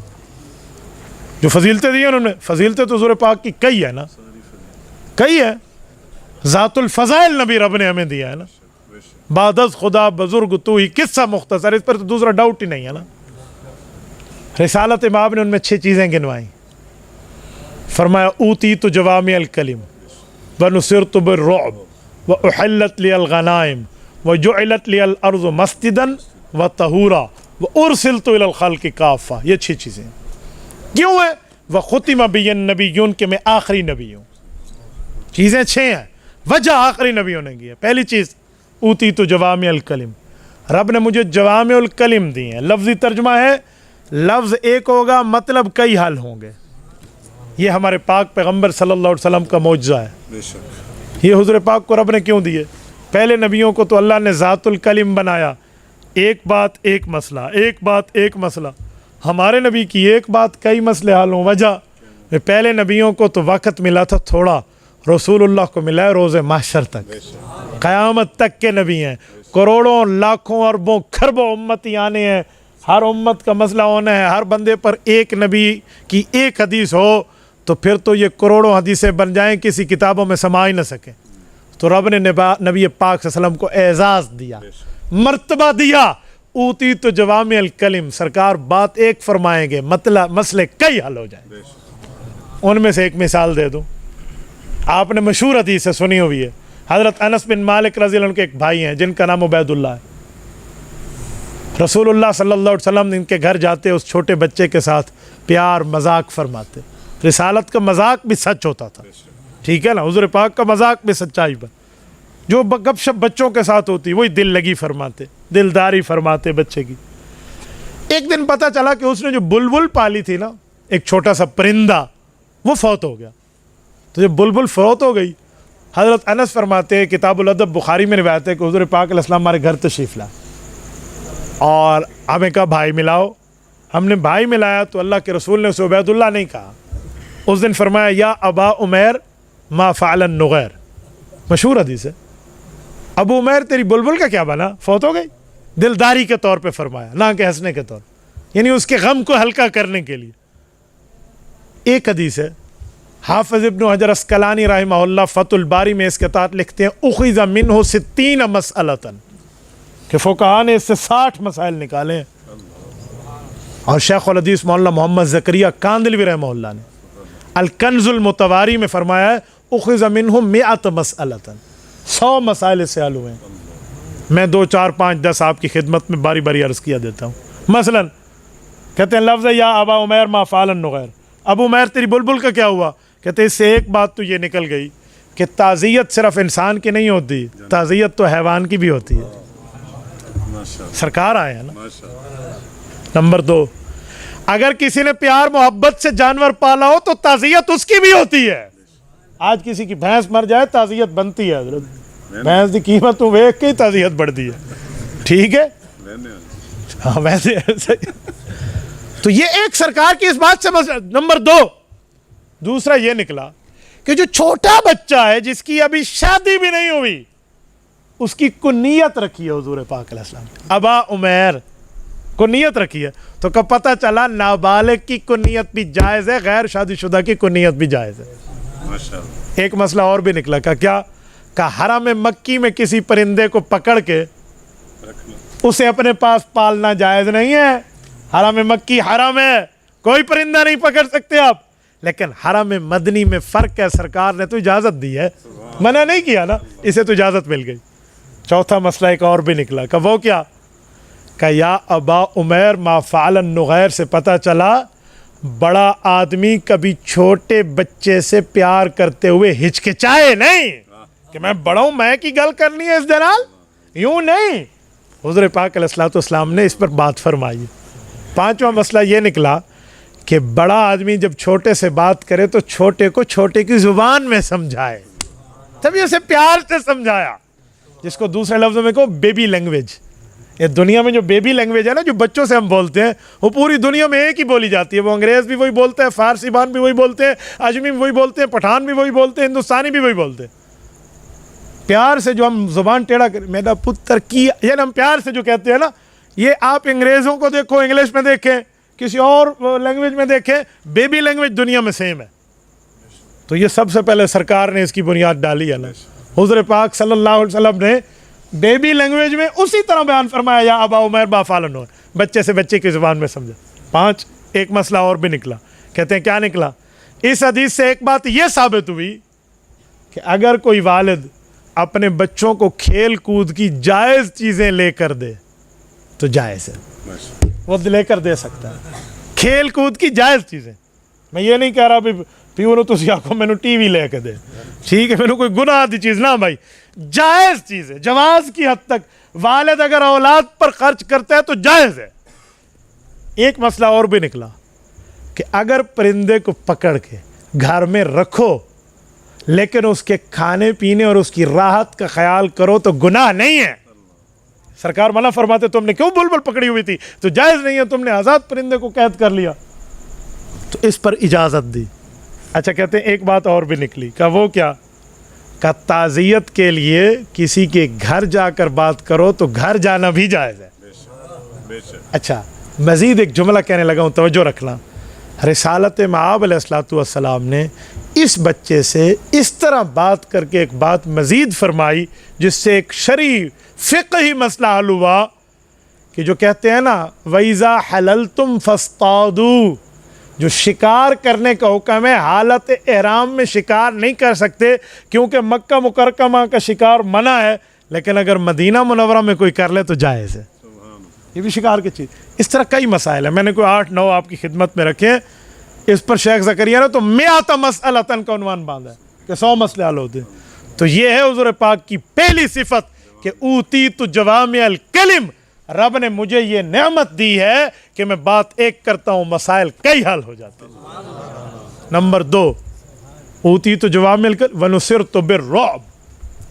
جو فضیلتیں دی ہیں ان میں, فضیلتیں تو حضور پاک کی کئی ہے نا, کئی ہے. ذات الفضائل نبی رب نے ہمیں دیا ہے نا, بعد از خدا بزرگ تو ہی, قصہ مختصر, اس پر تو دوسرا ڈاؤٹ ہی نہیں ہے نا. رسالت امام نے ان میں 6 چیزیں گنوائیں. فرمایا اوتیت جوامع الکلم ونصرت بالرعب واحلت لی الغنائم وجعلت لی الارض مسجدا وطہورا وارسلت الی الخلق کافہ. یہ 6 چیزیں کیوں ہیں؟ وختم بی النبیون, کہ میں آخری نبی ہوں. چیزیں 6 ہیں, وجہ آخری نبیوں نے کی ہے. پہلی چیز اوتیت جوامع الکلم, رب نے مجھے جوامع الکلم دی ہیں. لفظی ترجمہ ہے, لفظ ایک ہوگا مطلب کئی حل ہوں گے. یہ ہمارے پاک پیغمبر صلی اللہ علیہ وسلم کا معجزہ ہے. یہ حضور پاک کو رب نے کیوں دیے؟ پہلے نبیوں کو تو اللہ نے ذات الکلم بنایا, ایک بات ایک مسئلہ, ایک بات ایک مسئلہ. ہمارے نبی کی ایک بات کئی مسئلے حل ہوں. وجہ, پہلے نبیوں کو تو وقت ملا تھا تھوڑا, رسول اللہ کو ملا ہے روز محشر تک, قیامت تک کے نبی ہیں. کروڑوں لاکھوں اربوں کھربوں امتی آنے ہیں, ہر امت کا مسئلہ ہونا ہے. ہر بندے پر ایک نبی کی ایک حدیث ہو تو پھر تو یہ کروڑوں حدیثیں بن جائیں, کسی کتابوں میں سما ہی نہ سکیں. تو رب نے نبی پاک صلی اللہ علیہ وسلم کو اعزاز دیا, مرتبہ دیا. اوتیت جوامع الکلم, سرکار بات ایک فرمائیں گے, مسئلے کئی حل ہو جائیں. ان میں سے ایک مثال دے دوں, آپ نے مشہور حدیث سے سنی ہوئی ہے. حضرت انس بن مالک رضی اللہ عنہ کے ایک بھائی ہیں جن کا نام عبید اللہ ہے. رسول اللہ صلی اللہ علیہ وسلم ان کے گھر جاتے, اس چھوٹے بچے کے ساتھ پیار مذاق فرماتے. رسالت کا مذاق بھی سچ ہوتا تھا, ٹھیک ہے نا, حضور پاک کا مذاق بھی سچائی پر. جو گپ شپ بچوں کے ساتھ ہوتی وہی دل لگی فرماتے, دلداری فرماتے بچے کی. ایک دن پتہ چلا کہ اس نے جو بلبل پالی تھی نا, ایک چھوٹا سا پرندہ, وہ فوت ہو گیا. تو جب بلبل فوت ہو گئی حضرت انس فرماتے ہیں، کتاب الادب بخاری میں روایت ہے کہ حضور پاک علیہ السلام ہمارے گھر تشریف لا اور ہمیں کہا بھائی ملاؤ. ہم نے بھائی ملایا تو اللہ کے رسول نے اسے عبید اللہ نہیں کہا. اس دن فرمایا یا ابا عمیر ما فعل النغیر. مشہور حدیث ہے. ابو عمیر تیری بلبل کا کیا بنا؟ فوت ہو گئی. دلداری کے طور پہ فرمایا، نہ کہ ہنسنے کے طور، یعنی اس کے غم کو ہلکا کرنے کے لیے. ایک حدیث ہے، حافظ ابن حجر اسقلانی رحمہ اللہ فتح الباری میں اس کے تحت لکھتے ہیں اخذ منہ 60 مسئلۃ، کہ فقہاء نے اس سے 60 مسائل نکالے ہیں. اور شیخ الحدیث مولانا محمد زکریا کاندلوی رحمہ اللہ نے الکنز المتواری میں فرمایا ہے اخذ منہ 100 مسئلۃ، 100 مسائل اس سے حل ہوئے ہیں. میں 2 4 5 10 آپ کی خدمت میں باری باری عرض کیا دیتا ہوں. مثلا کہتے ہیں لفظ یا ابا عمیر ما فعل النغیر، ابو عمیر تیری بلبل کا کیا ہوا؟ کہتے ہیں اس سے ایک بات تو یہ نکل گئی کہ تعزیت صرف انسان کی نہیں ہوتی، تعزیت تو حیوان کی بھی ہوتی ہے. سرکار آئے ہیں نا. نمبر 2، اگر کسی نے پیار محبت سے جانور پالا ہو تو تعزیت اس کی بھی ہوتی ہے. آج کسی کی بھینس مر جائے تعزیت بنتی ہے، حضرت بھینس کی قیمت تو ویک کے ہی تعزیت بڑھتی ہے. ٹھیک ہے، ہاں ویسے تو یہ ایک سرکار کی اس بات سے مسئلہ. نمبر 2، دوسرا یہ نکلا کہ جو چھوٹا بچہ ہے جس کی ابھی شادی بھی نہیں ہوئی، اس کی کنیت رکھی ہے حضور پاک علیہ السلام ابا عمیر کنیت رکھی ہے. تو کب پتہ چلا نابالغ کی کنیت بھی جائز ہے، غیر شادی شدہ کی کنیت بھی جائز ہے. ایک مسئلہ اور بھی نکلا کہ کیا کہ حرم مکی میں کسی پرندے کو پکڑ کے اسے اپنے پاس پالنا جائز نہیں ہے. حرم مکی حرم ہے، کوئی پرندہ نہیں پکڑ سکتے آپ. لیکن حرم مدنی میں فرق ہے، سرکار نے تو اجازت دی ہے، منع نہیں کیا نا، اسے تو اجازت مل گئی. چوتھا مسئلہ ایک اور بھی نکلا کہ وہ کیا کہ یا ابا عمیر ما فعل النغیر سے پتہ چلا بڑا آدمی کبھی چھوٹے بچے سے پیار کرتے ہوئے ہچکچائے نہیں کہ میں بڑا ہوں، میں کی گل کرنی ہے اس دلال، یوں نہیں. حضور پاک علیہ الصلوۃ والسلام نے اس پر بات فرمائی. پانچواں مسئلہ یہ نکلا کہ بڑا آدمی جب چھوٹے سے بات کرے تو چھوٹے کو چھوٹے کی زبان میں سمجھائے، تبھی اسے پیار سے سمجھایا، جس کو دوسرے لفظوں میں کہو بیبی لینگویج. یہ دنیا میں جو بیبی لینگویج ہے نا، جو بچوں سے ہم بولتے ہیں، وہ پوری دنیا میں ایک ہی بولی جاتی ہے. وہ انگریز بھی وہی بولتے ہیں، فارسی بان بھی وہی بولتے ہیں، اجمی بھی وہی بولتے ہیں، پٹھان بھی وہی بولتے ہیں، ہندوستانی بھی وہی بولتے ہیں. پیار سے جو ہم زبان ٹیڑھا کر میرا پتر کی، یعنی ہم پیار سے جو کہتے ہیں نا، یہ آپ انگریزوں کو دیکھو انگلش میں دیکھیں، کسی اور لینگویج میں دیکھیں، بیبی لینگویج دنیا میں سیم ہے. تو یہ سب سے پہلے سرکار نے اس کی بنیاد ڈالی ہے نا. حضور پاک صلی اللہ علیہ وسلم نے بیبی لینگویج میں اسی طرح بیان فرمایا یا ابا عمیر ما فعل النغیر، بچے سے بچے کی زبان میں سمجھا. 5، ایک مسئلہ اور بھی نکلا. کہتے ہیں کیا نکلا؟ اس حدیث سے ایک بات یہ ثابت ہوئی کہ اگر کوئی والد اپنے بچوں کو کھیل کود کی جائز چیزیں لے کر دے تو جائز ہے، وہ لے کر دے سکتا ہے. کھیل کود کی جائز چیزیں، میں یہ نہیں کہہ رہا بھی پیو تسی آکھو مینوں ٹی وی لے کے دے، ٹھیک ہے، مینوں کوئی گناہ دی چیز نہ بھائی، جائز چیز ہے، جواز کی حد تک والد اگر اولاد پر خرچ کرتا ہے تو جائز ہے. ایک مسئلہ اور بھی نکلا کہ اگر پرندے کو پکڑ کے گھر میں رکھو لیکن اس کے کھانے پینے اور اس کی راحت کا خیال کرو تو گناہ نہیں ہے. سرکار منع فرماتے تم نے کیوں بلبل پکڑی ہوئی تھی تو جائز نہیں ہے، تم نے آزاد پرندے کو قید کر لیا، تو اس پر اجازت دی. اچھا کہتے ہیں ایک بات اور بھی نکلی کہ وہ کیا کہ تعزیت کے لیے کسی کے گھر جا کر بات کرو تو گھر جانا بھی جائز ہے. اچھا مزید ایک جملہ کہنے لگا ہوں، توجہ رکھنا. رسالت مآب علیہ الصلوۃ والسلام نے اس بچے سے اس طرح بات کر کے ایک بات مزید فرمائی جس سے ایک شرعی فقہی مسئلہ حل ہوا کہ جو کہتے ہیں نا وَإِذَا حَلَلْتُمْ فَاصْطَادُوا، جو شکار کرنے کا حکم ہے حالت احرام میں شکار نہیں کر سکتے کیونکہ مکہ مکرمہ کا شکار منع ہے، لیکن اگر مدینہ منورہ میں کوئی کر لے تو جائز ہے. یہ بھی شکار کی چیز. اس طرح کئی مسائل ہیں، میں نے کوئی 8-9 آپ کی خدمت میں رکھے. اس پر شیخ زکریا نے تو 100 مسئلۃ کا عنوان باندھا ہے کہ 100 مسئلے حل ہوتے ہیں. تو یہ ہے حضور پاک کی پہلی صفت کہ اوتیت جوامع الکلم، رب نے مجھے یہ نعمت دی ہے کہ میں بات ایک کرتا ہوں مسائل کئی حل ہو جاتے ہیں. نمبر 2، اوتیت جوامع الکلم ونصرت بالرعب،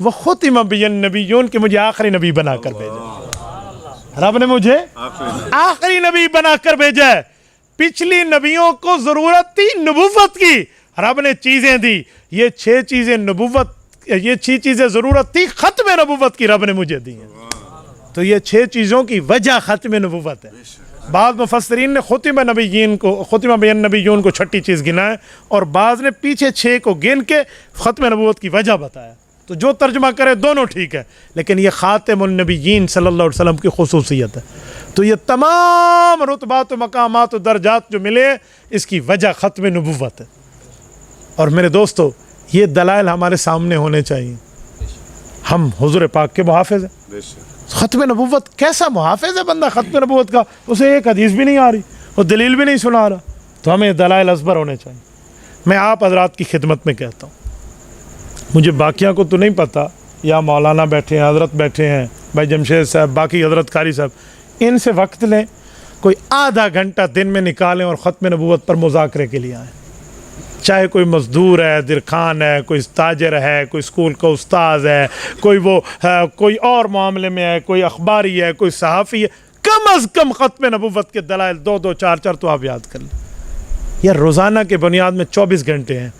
وختم بی النبیون کہ مجھے آخری نبی بنا کر بھیجا. رب نے مجھے آخری نبی بنا کر بھیجا ہے. پچھلی نبیوں کو ضرورت تھی نبوت کی, رب نے چیزیں دی. یہ 6 چیزیں نبوت, یہ 6 چیزیں ضرورت تھی ختم نبوت کی, رب نے مجھے دی ہیں. تو یہ 6 چیزوں کی وجہ ختم نبوت ہے. بعض مفسرین نے ختم بی النبیون کو 6ٹھی چیز گنا ہے, اور بعض نے پیچھے 6 کو گن کے ختم نبوت کی وجہ بتایا. تو جو ترجمہ کرے دونوں ٹھیک ہے, لیکن یہ خاتم النبیین صلی اللہ علیہ وسلم کی خصوصیت ہے. تو یہ تمام رتبات و مقامات و درجات جو ملے, اس کی وجہ ختم نبوت ہے. اور میرے دوستو, یہ دلائل ہمارے سامنے ہونے چاہیے. ہم حضور پاک کے محافظ ہیں. ختم نبوت کیسا محافظ ہے بندہ ختم نبوت کا, اسے ایک حدیث بھی نہیں آ رہی, وہ دلیل بھی نہیں سنا رہا. تو ہمیں دلائل ازبر ہونے چاہیے. میں آپ حضرات کی خدمت میں کہتا ہوں, مجھے باقیوں کو تو نہیں پتہ, یا مولانا بیٹھے ہیں, حضرت بیٹھے ہیں, بھائی جمشید صاحب, باقی حضرت قاری صاحب, ان سے وقت لیں, کوئی آدھا گھنٹہ دن میں نکالیں اور ختم نبوت پر مذاکرے کے لیے آئیں. چاہے کوئی مزدور ہے, درخان ہے, کوئی تاجر ہے, کوئی اسکول کا استاذ ہے, کوئی وہ کوئی اور معاملے میں ہے, کوئی اخباری ہے, کوئی صحافی ہے, کم از کم ختم نبوت کے دلائل 2-2 4-4 تو آپ یاد کر لیں. یہ روزانہ کے بنیاد میں 24 گھنٹے ہیں,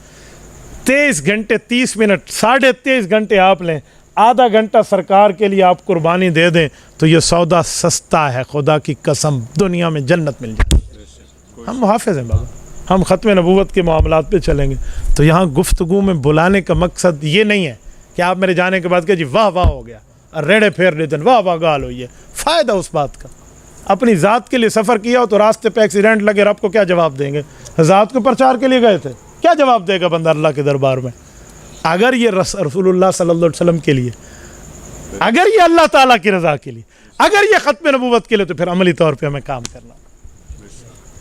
23 گھنٹے 30 منٹ, 23.5 گھنٹے آپ لیں, آدھا گھنٹہ سرکار کے لیے آپ قربانی دے دیں, تو یہ سودا سستا ہے, خدا کی قسم دنیا میں جنت مل جائے. ہم محافظ ہیں بابا, ہم ختم نبوت کے معاملات پہ چلیں گے. تو یہاں گفتگو میں بلانے کا مقصد یہ نہیں ہے کہ آپ میرے جانے کے بعد کہ جی واہ واہ ہو گیا, ریڑے پھیر لیتے ہیں, واہ واہ گال ہوئی ہے. فائدہ اس بات کا, اپنی ذات کے لیے سفر کیا ہو تو راستے پہ ایکسیڈنٹ لگے, رب کو کیا جواب دیں گے؟ ذات کو پرچار کے لیے گئے تھے, کیا جواب دے گا بندہ اللہ کے دربار میں؟ اگر یہ رسول اللہ صلی اللہ علیہ وسلم کے لیے, اگر یہ اللہ تعالیٰ کی رضا کے لیے, اگر یہ ختم نبوت کے لیے, تو پھر عملی طور پہ ہمیں کام کرنا.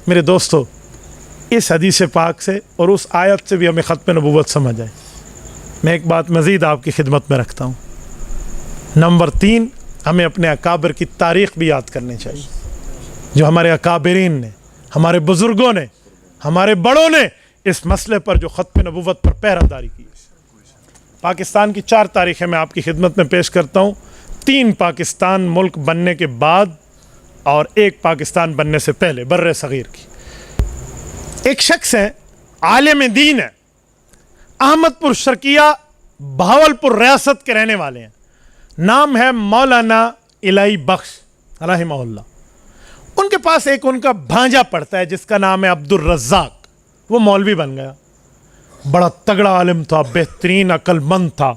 میرے دوستو, اس حدیث پاک سے اور اس آیت سے بھی ہمیں ختم نبوت سمجھ آئے. میں ایک بات مزید آپ کی خدمت میں رکھتا ہوں. نمبر 3, ہمیں اپنے اکابر کی تاریخ بھی یاد کرنی چاہیے. جو ہمارے اکابرین نے, ہمارے بزرگوں نے, ہمارے بڑوں نے اس مسئلے پر جو ختم نبوت پر پہرہ داری کی. پاکستان کی 4 تاریخیں میں آپ کی خدمت میں پیش کرتا ہوں. 3 پاکستان ملک بننے کے بعد اور 1 پاکستان بننے سے پہلے بر صغیر کی. ایک شخص ہے, عالم دین ہے, احمد پور شرقیہ بہاولپور ریاست کے رہنے والے ہیں. نام ہے مولانا الہی بخش رحمہ اللہ. ان کے پاس ایک ان کا بھانجا پڑتا ہے جس کا نام ہے عبد الرزاق. وہ مولوی بن گیا, بڑا تگڑا عالم تھا, بہترین عقل مند تھا.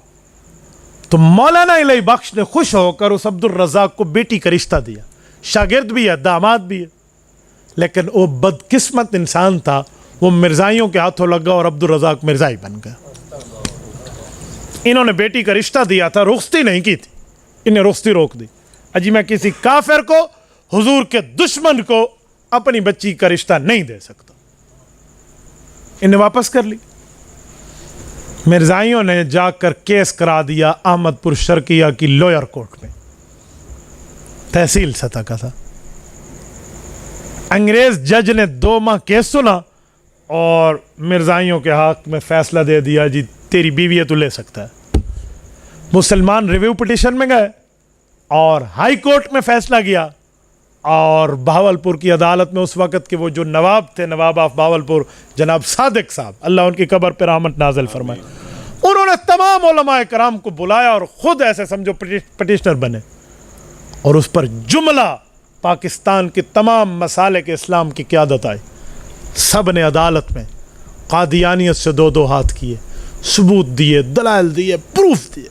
تو مولانا الہی بخش نے خوش ہو کر اس عبد الرزاق کو بیٹی کا رشتہ دیا. شاگرد بھی ہے, داماد بھی ہے, لیکن وہ بدقسمت انسان تھا, وہ مرزائیوں کے ہاتھوں لگا اور عبد الرزاق مرزائی بن گیا. انہوں نے بیٹی کا رشتہ دیا تھا, رخصتی نہیں کی تھی, انہیں رخصتی روک دی. اجی میں کسی کافر کو, حضور کے دشمن کو اپنی بچی کا رشتہ نہیں دے سکتا. انہیں واپس کر لی. مرزائیوں نے جا کر کیس کرا دیا احمد پور شرقیہ کی لوئر کورٹ میں, تحصیل سطح کا تھا. انگریز جج نے 2 ماہ کیس سنا اور مرزائیوں کے حق میں فیصلہ دے دیا, جی تیری بیوی ہے تو لے سکتا ہے. مسلمان ریویو پٹیشن میں گئے اور ہائی کورٹ میں فیصلہ کیا, اور بہاولپور کی عدالت میں اس وقت کے وہ جو نواب تھے, نواب آف بہاولپور جناب صادق صاحب, اللہ ان کی قبر پہ رحمت نازل فرمائے, انہوں نے تمام علماء کرام کو بلایا اور خود ایسے سمجھو پٹیشنر بنے, اور اس پر جملہ پاکستان کے تمام مسالک اسلام کی قیادت آئی. سب نے عدالت میں قادیانیت سے 2 ہاتھ کیے, ثبوت دیے, دلائل دیے, پروف دیے.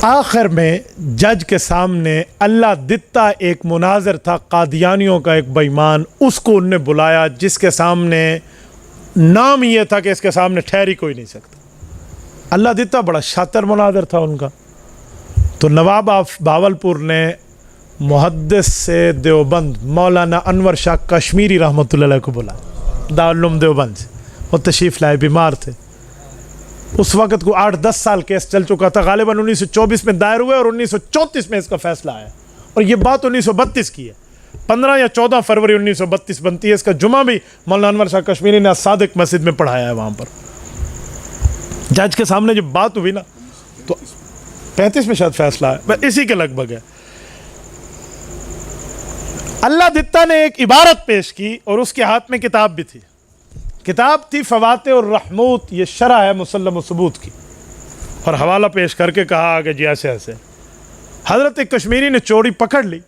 آخر میں جج کے سامنے اللہ دتا ایک مناظر تھا, قادیانیوں کا ایک بے ایمان, اس کو انہوں نے بلایا, جس کے سامنے نام یہ تھا کہ اس کے سامنے ٹھہر ہی کوئی نہیں سکتا. اللہ دتا بڑا شاطر مناظر تھا ان کا. تو نواب آف بہاولپور نے محدث سے دیوبند مولانا انور شاہ کشمیری رحمۃ اللہ علیہ کو بلایا, دارالعلوم دیوبند سے. وہ تشریف لائے, بیمار تھے. اس وقت کو 8-10 سال کیس چل چکا تھا, غالباً 1924 میں دائر ہوئے اور 1934 میں اس کا فیصلہ آیا, اور یہ بات 1932 کی ہے. 15 یا 14 فروری 1932 بنتی ہے. اس کا جمعہ بھی مولانا انور شاہ کشمیری نے صادق مسجد میں پڑھایا ہے وہاں پر. جج کے سامنے جب بات ہوئی نا تو 35 میں شاید فیصلہ ہے، اسی کے لگ بھگ ہے، اللہ دتا نے ایک عبارت پیش کی اور اس کے ہاتھ میں کتاب بھی تھی، کتاب تھی فواتح الرحموت، یہ شرح ہے مسلم و ثبوت کی، اور حوالہ پیش کر کے کہا کہ جی ایسے ایسے۔ حضرت کشمیری نے چوری پکڑ لی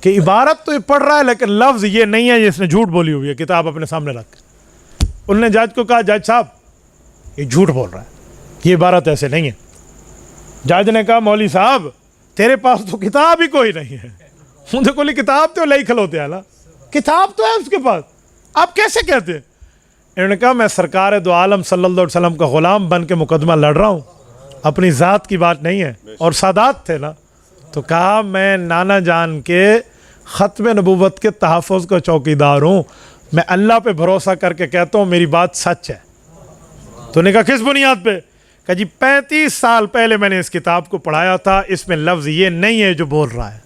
کہ عبارت تو یہ پڑھ رہا ہے لیکن لفظ یہ نہیں ہے جس نے جھوٹ بولی ہوئی ہے، کتاب اپنے سامنے رکھ کے انہوں نے جج کو کہا جج صاحب یہ جھوٹ بول رہا ہے، یہ عبارت ایسے نہیں ہے۔ جج نے کہا مولوی صاحب تیرے پاس تو کتاب ہی کوئی نہیں ہے، اندر کوئی کتاب تو لئی کھلوتے ہیں نا، کتاب تو ہے اس کے پاس، آپ کیسے کہتے ہیں؟ انہوں نے کہا میں سرکار دو عالم صلی اللہ علیہ وسلم کا غلام بن کے مقدمہ لڑ رہا ہوں، اپنی ذات کی بات نہیں ہے، اور سادات تھے نا، تو کہا میں نانا جان کے ختم نبوت کے تحفظ کا چوکیدار ہوں، میں اللہ پہ بھروسہ کر کے کہتا ہوں میری بات سچ ہے۔ تو نے کہا کس بنیاد پہ؟ کہ جی 35 سال پہلے میں نے اس کتاب کو پڑھایا تھا، اس میں لفظ یہ نہیں ہے جو بول رہا ہے۔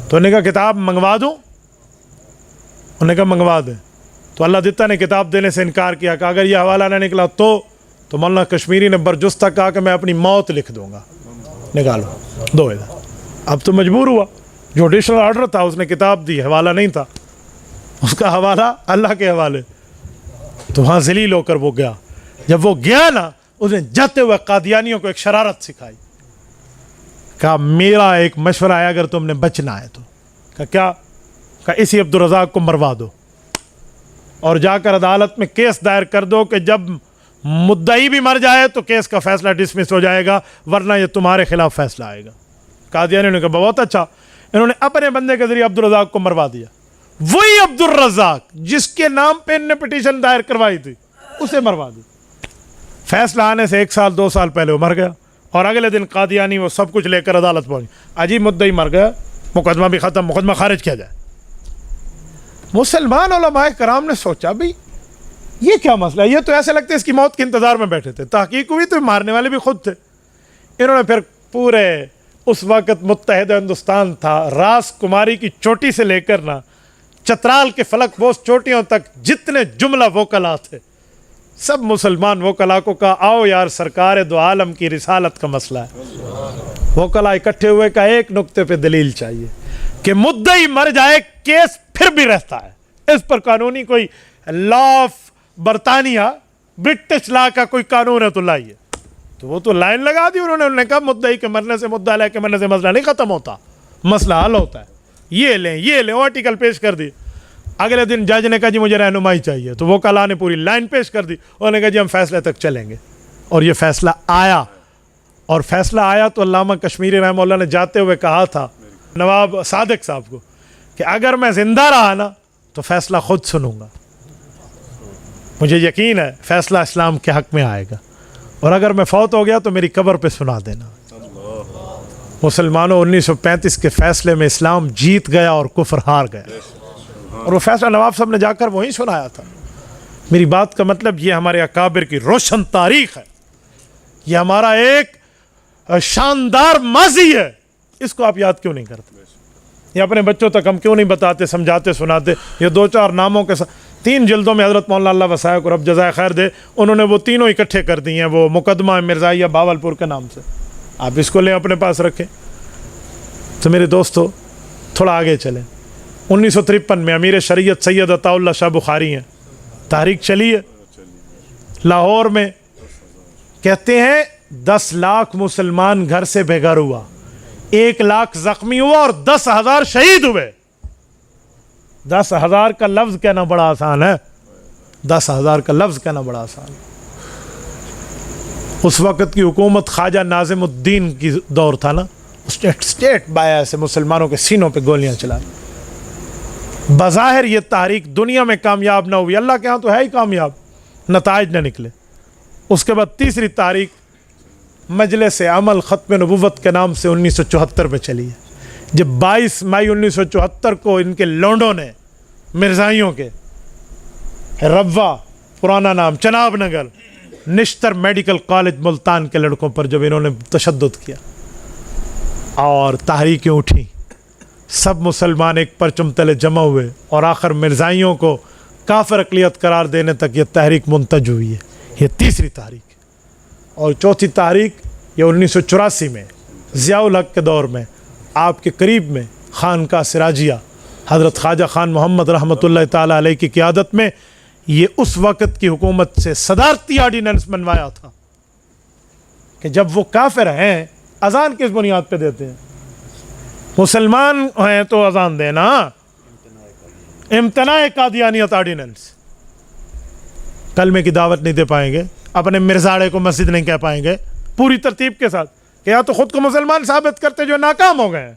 تو نے کہا کتاب منگوا دوں؟ انہوں نے کہا منگوا دیں۔ تو اللہ دتا نے کتاب دینے سے انکار کیا کہ اگر یہ حوالہ نہ نکلا تو مولانا کشمیری نے برجستہ کہا کہ میں اپنی موت لکھ دوں گا، نکالو دو ادھر۔ اب تو مجبور ہوا، جوڈیشل آرڈر تھا، اس نے کتاب دی، حوالہ نہیں تھا، اس کا حوالہ اللہ کے حوالے۔ تو وہاں ذلیل ہو کر وہ گیا، جب وہ گیا نا اس نے جاتے ہوئے قادیانیوں کو ایک شرارت سکھائی، کہا میرا ایک مشورہ ہے اگر تم نے بچنا ہے تو۔ کہا کیا؟ کہا اسی عبدالرزاق کو مروا دو اور جا کر عدالت میں کیس دائر کر دو کہ جب مدعی بھی مر جائے تو کیس کا فیصلہ ڈسمس ہو جائے گا، ورنہ یہ تمہارے خلاف فیصلہ آئے گا۔ قادیانیوں نے کہا بہت اچھا، انہوں نے اپنے بندے کے ذریعے عبدالرزاق کو مروا دیا، وہی عبدالرزاق جس کے نام پہ ان نے پٹیشن دائر کروائی تھی اسے مروا دی۔ فیصلہ آنے سے 1 سال 2 سال پہلے وہ مر گیا، اور اگلے دن قادیانی وہ سب کچھ لے کر عدالت پہنچی، عجیب مدعی مر گیا، مقدمہ بھی ختم، مقدمہ خارج کیا جائے۔ مسلمان علماء کرام نے سوچا بھی یہ کیا مسئلہ ہے، یہ تو ایسے لگتے اس کی موت کے انتظار میں بیٹھے تھے، تحقیق ہوئی تو مارنے والے بھی خود تھے۔ انہوں نے پھر پورے اس وقت متحدہ ہندوستان تھا، راس کماری کی چوٹی سے لے کر نا چترال کے فلک بوس چوٹیوں تک جتنے جملہ وکلا تھے سب مسلمان وکلا کو کہا آؤ یار سرکار دو عالم کی رسالت کا مسئلہ ہے۔ وکلا اکٹھے ہوئے کا ایک نقطے پہ دلیل چاہیے کہ مدعی مر جائے کیس پھر بھی رہتا ہے، اس پر قانونی کوئی لا آف برطانیہ برٹش لا کا کوئی قانون ہے تو لائیے۔ تو وہ تو لائن لگا دی انہوں نے کہا مدعی کے مرنے سے مدعا علیہ کے مرنے سے مسئلہ نہیں ختم ہوتا، مسئلہ حل ہوتا ہے، یہ لیں وہ آرٹیکل پیش کر دی۔ اگلے دن جج نے کہا جی مجھے رہنمائی چاہیے، تو وہ کلا نے پوری لائن پیش کر دی، انہوں نے کہا جی ہم فیصلے تک چلیں گے، اور یہ فیصلہ آیا۔ اور فیصلہ آیا تو علامہ کشمیری رحمہ اللہ نے جاتے ہوئے کہا تھا نواب صادق صاحب کو کہ اگر میں زندہ رہا نا تو فیصلہ خود سنوں گا، مجھے یقین ہے فیصلہ اسلام کے حق میں آئے گا، اور اگر میں فوت ہو گیا تو میری قبر پہ سنا دینا۔ مسلمانوں 1935 کے فیصلے میں اسلام جیت گیا اور کفر ہار گیا، اور وہ فیصلہ نواب صاحب نے جا کر وہیں سنایا تھا۔ میری بات کا مطلب یہ ہمارے اکابر کی روشن تاریخ ہے، یہ ہمارا ایک شاندار ماضی ہے، اس کو آپ یاد کیوں نہیں کرتے؟ یہ اپنے بچوں تک ہم کیوں نہیں بتاتے، سمجھاتے، سناتے؟ یہ 2-4 ناموں کے ساتھ 3 جلدوں میں حضرت مولانا اللہ وسائق کو رب جزائے خیر دے، انہوں نے وہ تینوں اکٹھے کر دی ہیں، وہ مقدمہ مرزائیہ باولپور کے نام سے، آپ اس کو لیں اپنے پاس رکھیں۔ تو میرے دوستو تھوڑا آگے چلیں، 1953 میں امیر شریعت سید عطا اللہ شاہ بخاری ہیں، تحریک چلی ہے لاہور میں، کہتے ہیں 10 لاکھ مسلمان گھر سے بے گھر ہوا، 1 لاکھ زخمی ہوا اور 10,000 شہید ہوئے۔ 10,000 کا لفظ کہنا بڑا آسان ہے، 10,000 کا لفظ کہنا بڑا آسان ہے۔ اس وقت کی حکومت خواجہ ناظم الدین کی دور تھا نا، اسٹیٹ بایا سے مسلمانوں کے سینوں پہ گولیاں چلا، بظاہر یہ تحریک دنیا میں کامیاب نہ ہوئی، اللہ کے ہاں تو ہے ہی کامیاب، نتائج نہ نکلے۔ اس کے بعد تیسری تاریخ مجلس عمل ختم نبوت کے نام سے 1974 میں چلی ہے، جب 22 مئی 1974 کو ان کے لونڈوں نے مرزائیوں کے روا پرانا نام چناب نگر نشتر میڈیکل کالج ملتان کے لڑکوں پر جب انہوں نے تشدد کیا اور تحریکیں اٹھیں، سب مسلمان ایک پرچم تلے جمع ہوئے، اور آخر مرزائیوں کو کافر اقلیت قرار دینے تک یہ تحریک منتج ہوئی ہے۔ یہ تیسری تحریک ہے. اور چوتھی تحریک یہ 1984 میں ضیاء الحق کے دور میں آپ کے قریب میں خانقاہ سراجیہ حضرت خواجہ خان محمد رحمۃ اللہ تعالیٰ علیہ کی قیادت میں یہ اس وقت کی حکومت سے صدارتی آرڈیننس بنوایا تھا کہ جب وہ کافر ہیں اذان کس بنیاد پہ دیتے ہیں؟ مسلمان ہیں تو اذان دینا. امتناع قادیانیت آرڈیننس. کلمے کی دعوت نہیں دے پائیں گے, اپنے مرزاڑے کو مسجد نہیں کہہ پائیں گے, پوری ترتیب کے ساتھ کہ یا تو خود کو مسلمان ثابت کرتے جو ناکام ہو گئے ہیں,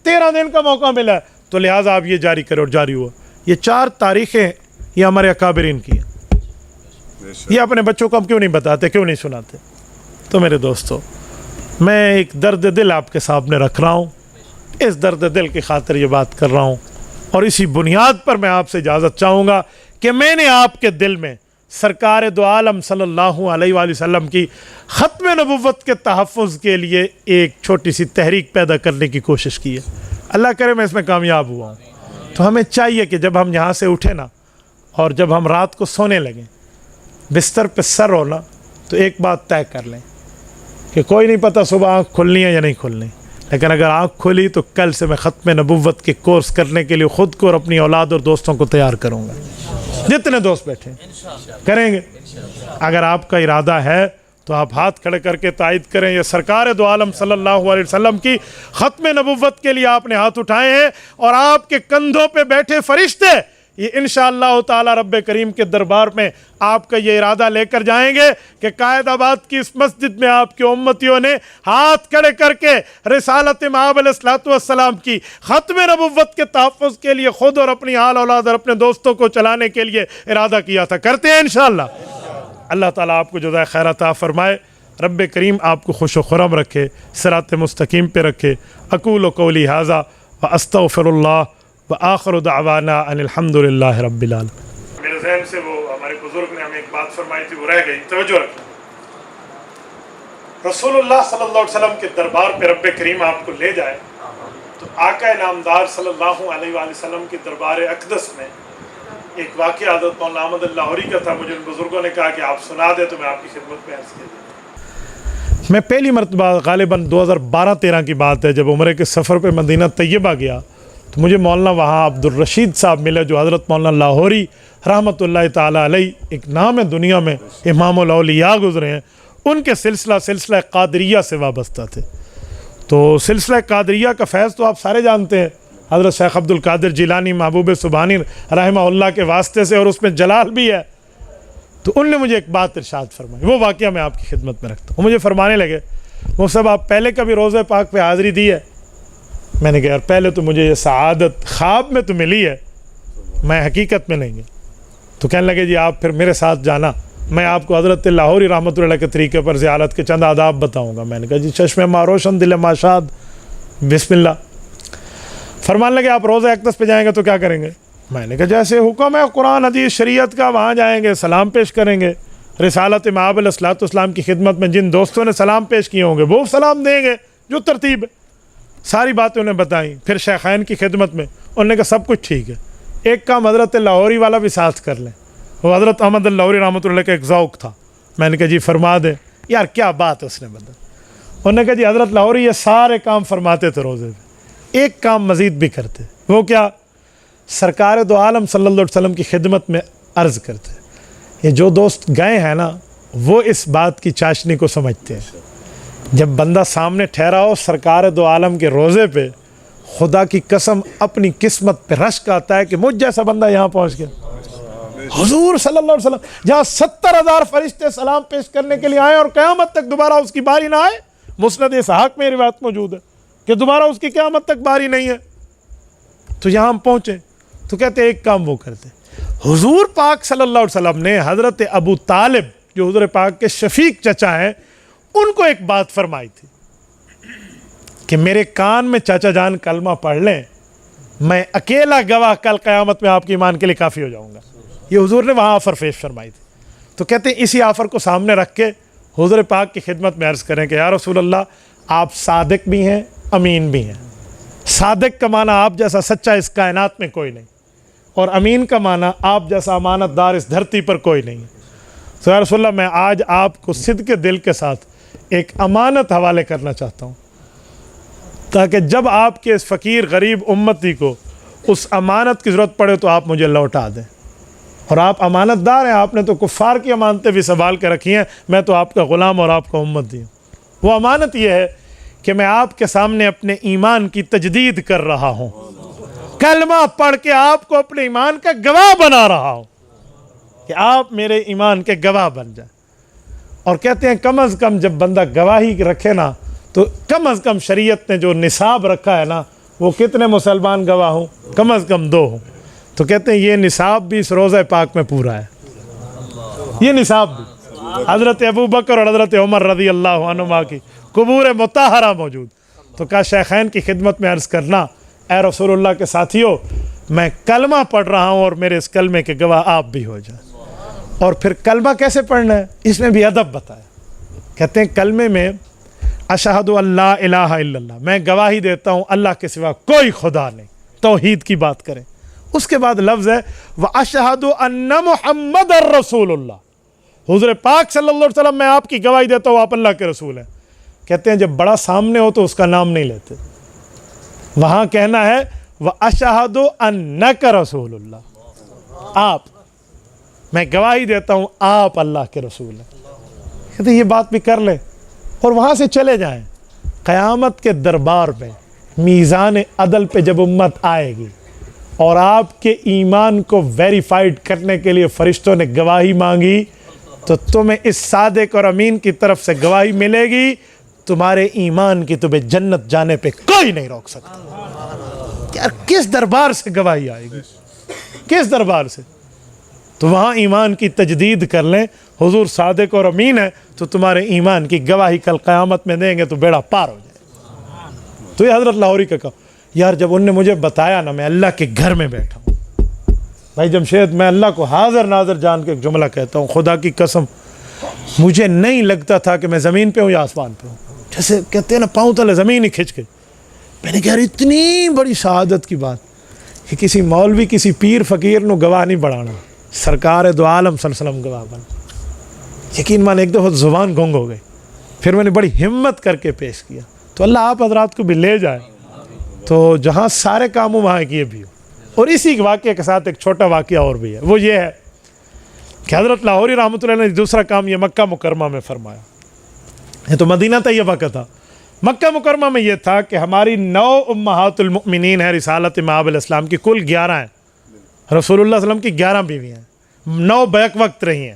13 دن کا موقع ملا ہے تو لہٰذا آپ یہ جاری کرو, اور جاری ہوا. یہ 4 تاریخیں یہ ہمارے اکابرین کی ہیں. یہ اپنے بچوں کو ہم کیوں نہیں بتاتے, کیوں نہیں سناتے؟ تو میرے دوستو, میں ایک درد دل آپ کے سامنے رکھ رہا ہوں, اس درد دل کی خاطر یہ بات کر رہا ہوں, اور اسی بنیاد پر میں آپ سے اجازت چاہوں گا کہ میں نے آپ کے دل میں سرکار دو عالم صلی اللہ علیہ وآلہ وسلم کی ختم نبوت کے تحفظ کے لیے ایک چھوٹی سی تحریک پیدا کرنے کی کوشش کی ہے. اللہ کرے میں اس میں کامیاب ہوا ہوں. تو ہمیں چاہیے کہ جب ہم یہاں سے اٹھیں نا, اور جب ہم رات کو سونے لگیں, بستر پہ سر ہونا, تو ایک بات طے کر لیں کہ کوئی نہیں پتہ صبح آنکھ کھلنی ہے یا نہیں کھلنی, لیکن اگر آنکھ کھلی تو کل سے میں ختم نبوت کے کورس کرنے کے لیے خود کو اور اپنی اولاد اور دوستوں کو تیار کروں گا. جتنے دوست بیٹھے کریں گے. اگر آپ کا ارادہ ہے تو آپ ہاتھ کھڑے کر کے تائید کریں. یہ سرکار دو عالم صلی اللہ علیہ وسلم کی ختم نبوت کے لیے آپ نے ہاتھ اٹھائے ہیں, اور آپ کے کندھوں پہ بیٹھے فرشتے یہ انشاءاللہ تعالی رب کریم کے دربار میں آپ کا یہ ارادہ لے کر جائیں گے کہ قائد آباد کی اس مسجد میں آپ کے امتیوں نے ہاتھ کھڑے کر کے رسالت مآب علیہ الصلوۃ والسلام کی ختم نبوت کے تحفظ کے لیے خود اور اپنی آل اولاد اور اپنے دوستوں کو چلانے کے لیے ارادہ کیا تھا. کرتے ہیں انشاءاللہ. اللہ تعالیٰ آپ کو جزائے خیر عطا فرمائے. رب کریم آپ کو خوش و خرم رکھے, صراط مستقیم پہ رکھے. اقول قولی ھذا واستغفر اللہ وآخر دعوانا ان الحمد للہ رب العالمین. میرے ذہن سے وہ ہمارے بزرگ نے ہمیں ایک بات فرمائی تھی, وہ رہ گئی, توجہ رکھیں. رسول اللہ صلی اللہ علیہ وسلم کے دربار پہ رب کریم آپ کو لے جائے تو آقا نامدار صلی اللہ علیہ وآلہ وسلم کے دربار اقدس میں ایک واقعہ حضرت مولانا احمد لاہوری کا تھا. مجھے ان بزرگوں نے کہا کہ آپ سنا دیں تو میں آپ کی خدمت میں عرض کر دوں. میں پہلی مرتبہ غالباً 2012-13 کی بات ہے, جب عمرے کے سفر پہ مدینہ طیبہ گیا تو مجھے مولانا وہاں عبدالرشید صاحب ملے, جو حضرت مولانا لاہوری رحمۃ اللہ تعالیٰ علیہ ایک نام ہے دنیا میں, امام الاولیاء گزرے ہیں. ان کے سلسلہ قادریہ سے وابستہ تھے. تو سلسلہ قادریہ کا فیض تو آپ سارے جانتے ہیں, حضرت شیخ عبد القادر جیلانی محبوب سبحانی رحمہ اللہ کے واسطے سے, اور اس میں جلال بھی ہے. تو ان نے مجھے ایک بات ارشاد فرمائی, وہ واقعہ میں آپ کی خدمت میں رکھتا ہوں. مجھے فرمانے لگے, وہ صاحب آپ پہلے کبھی روضہ پاک پہ حاضری دی ہے؟ میں نے کہا یار پہلے تو مجھے یہ سعادت خواب میں تو ملی ہے, میں حقیقت میں نہیں گیا. تو کہنے لگے جی آپ پھر میرے ساتھ جانا, میں آپ کو حضرت لاہوری رحمۃ اللہ کے طریقے پر زیارت کے چند آداب بتاؤں گا. میں نے کہا جی چشم ما روشن دل ما شاد, بسم اللہ. فرمان لگے آپ روضہ اقدس پہ جائیں گے تو کیا کریں گے؟ میں نے کہا جیسے حکم ہے قرآن حدیث شریعت کا, وہاں جائیں گے, سلام پیش کریں گے. رسالت مآب علیہ الصلوۃ والسلام کی خدمت میں جن دوستوں نے سلام پیش کیے ہوں گے وہ سلام دیں گے, جو ترتیب ہے. ساری باتیں انہیں بتائیں. پھر شیخین کی خدمت میں انہوں نے کہا سب کچھ ٹھیک ہے, ایک کام حضرت لاہوری والا بھی ساتھ کر لیں. وہ حضرت احمد لاہوری رحمۃ اللہ کا ایک ذوق تھا. میں نے کہا جی فرما دیں. یار کیا بات ہے اس نے بتا. انہوں نے کہا جی حضرت لاہوری یہ سارے کام فرماتے تھے روزے میں, ایک کام مزید بھی کرتے. وہ کیا؟ سرکار دو عالم صلی اللہ علیہ وسلم کی خدمت میں عرض کرتے. یہ جو دوست گئے ہیں نا وہ اس بات کی چاشنی کو سمجھتے ہیں. جب بندہ سامنے ٹھہرا ہو سرکار دو عالم کے روزے پہ, خدا کی قسم اپنی قسمت پہ رشک آتا ہے کہ مجھ جیسا بندہ یہاں پہنچ گیا. حضور صلی اللہ علیہ وسلم جہاں 70,000 فرشتے سلام پیش کرنے کے لیے آئے اور قیامت تک دوبارہ اس کی باری نہ آئے. مسند اسحاق میں روایت موجود ہے کہ دوبارہ اس کی قیامت تک باری نہیں ہے. تو یہاں ہم پہنچے تو کہتے ایک کام وہ کرتے. حضور پاک صلی اللہ علیہ وسلم نے حضرت ابو طالب جو حضور پاک کے شفیق چچا ہیں ان کو ایک بات فرمائی تھی کہ میرے کان میں چاچا جان کلمہ پڑھ لیں, میں اکیلا گواہ کل قیامت میں آپ کے ایمان کے لیے کافی ہو جاؤں گا. یہ حضور نے وہاں آفر پیش فرمائی تھی. تو کہتے ہیں اسی آفر کو سامنے رکھ کے حضور پاک کی خدمت میں عرض کریں کہ یا رسول اللہ آپ صادق بھی ہیں امین بھی ہیں. صادق کا معنی آپ جیسا سچا اس کائنات میں کوئی نہیں, اور امین کا معنی آپ جیسا امانت دار اس دھرتی پر کوئی نہیں. تو یا رسول اللہ میں آج آپ کو صدق دل کے ساتھ ایک امانت حوالے کرنا چاہتا ہوں، تاکہ جب آپ کے اس فقیر غریب امتی کو اس امانت کی ضرورت پڑے تو آپ مجھے لوٹا دیں۔ اور آپ امانت دار ہیں، آپ نے تو کفار کی امانتیں بھی سنبھال کے رکھی ہیں، میں تو آپ کا غلام اور آپ کا امتی ہوں۔ وہ امانت یہ ہے کہ میں آپ کے سامنے اپنے ایمان کی تجدید کر رہا ہوں، کلمہ پڑھ کے آپ کو اپنے ایمان کا گواہ بنا رہا ہوں کہ آپ میرے ایمان کے گواہ بن جائیں۔ اور کہتے ہیں کم از کم جب بندہ گواہی رکھے نا تو کم از کم شریعت نے جو نصاب رکھا ہے نا وہ کتنے مسلمان گواہ ہوں؟ کم از کم 2 ہوں۔ تو کہتے ہیں یہ نصاب بھی اس روضہ پاک میں پورا ہے، یہ نصاب بھی حضرت ابو بکر اور حضرت عمر رضی اللہ عنہما کی قبور مطہرہ موجود۔ تو کہا شیخین کی خدمت میں عرض کرنا، اے رسول اللہ کے ساتھیوں، میں کلمہ پڑھ رہا ہوں اور میرے اس کلمے کے گواہ آپ بھی ہو جائیں۔ اور پھر کلمہ کیسے پڑھنا ہے اس میں بھی ادب بتایا۔ کہتے ہیں کلمے میں اشہد ان لا الہ الا اللہ، میں گواہی دیتا ہوں اللہ کے سوا کوئی خدا نہیں، توحید کی بات کریں۔ اس کے بعد لفظ ہے واشہد ان محمد الرسول اللہ، حضور پاک صلی اللہ علیہ وسلم میں آپ کی گواہی دیتا ہوں آپ اللہ کے رسول ہیں۔ کہتے ہیں جب بڑا سامنے ہو تو اس کا نام نہیں لیتے، وہاں کہنا ہے واشہد انک رسول اللہ، آپ، میں گواہی دیتا ہوں آپ اللہ کے رسول ہیں۔ کہتے ہیں یہ بات بھی کر لیں اور وہاں سے چلے جائیں۔ قیامت کے دربار میں میزان عدل پہ جب امت آئے گی اور آپ کے ایمان کو ویریفائڈ کرنے کے لیے فرشتوں نے گواہی مانگی تو تمہیں اس صادق اور امین کی طرف سے گواہی ملے گی، تمہارے ایمان کی تمہیں جنت جانے پہ کوئی نہیں روک سکتا۔ یار کس دربار سے گواہی آئے گی، کس دربار سے؟ تو وہاں ایمان کی تجدید کر لیں، حضور صادق اور امین ہے تو تمہارے ایمان کی گواہی کل قیامت میں دیں گے تو بیڑا پار ہو جائے۔ تو یہ حضرت لاہوری کا کہا یار جب انہوں نے مجھے بتایا نا، میں اللہ کے گھر میں بیٹھا ہوں بھائی جمشید، میں اللہ کو حاضر ناظر جان کے ایک جملہ کہتا ہوں، خدا کی قسم مجھے نہیں لگتا تھا کہ میں زمین پہ ہوں یا آسمان پہ ہوں، جیسے کہتے ہیں نا پاؤں تلے زمین ہی کھنچ گئی۔ میں نے کہا یار اتنی بڑی شہادت کی بات کہ کسی مولوی کسی پیر فقیر نو گواہ نہیں بڑھانا، سرکار دو عالم صلی اللہ علیہ وسلم گواہ بن۔ یقین مان ایک دفعہ زبان گنگ ہو گئی، پھر میں نے بڑی ہمت کر کے پیش کیا۔ تو اللہ آپ حضرات کو بھی لے جائے تو جہاں سارے کام ہوں وہاں یہ بھی ہو۔ اور اسی واقعے کے ساتھ ایک چھوٹا واقعہ اور بھی ہے، وہ یہ ہے کہ حضرت لاہوری رحمۃ اللہ نے دوسرا کام یہ مکہ مکرمہ میں فرمایا، یہ تو مدینہ طیبہ کا تھا، مکہ مکرمہ میں یہ تھا کہ ہماری 9 امہات المؤمنین ہیں رسالت مآب الاسلام کی، کل 11 ہیں، رسول اللہ صلی اللہ علیہ وسلم کی 11 بیوی ہیں، 9 بیک وقت رہی ہیں۔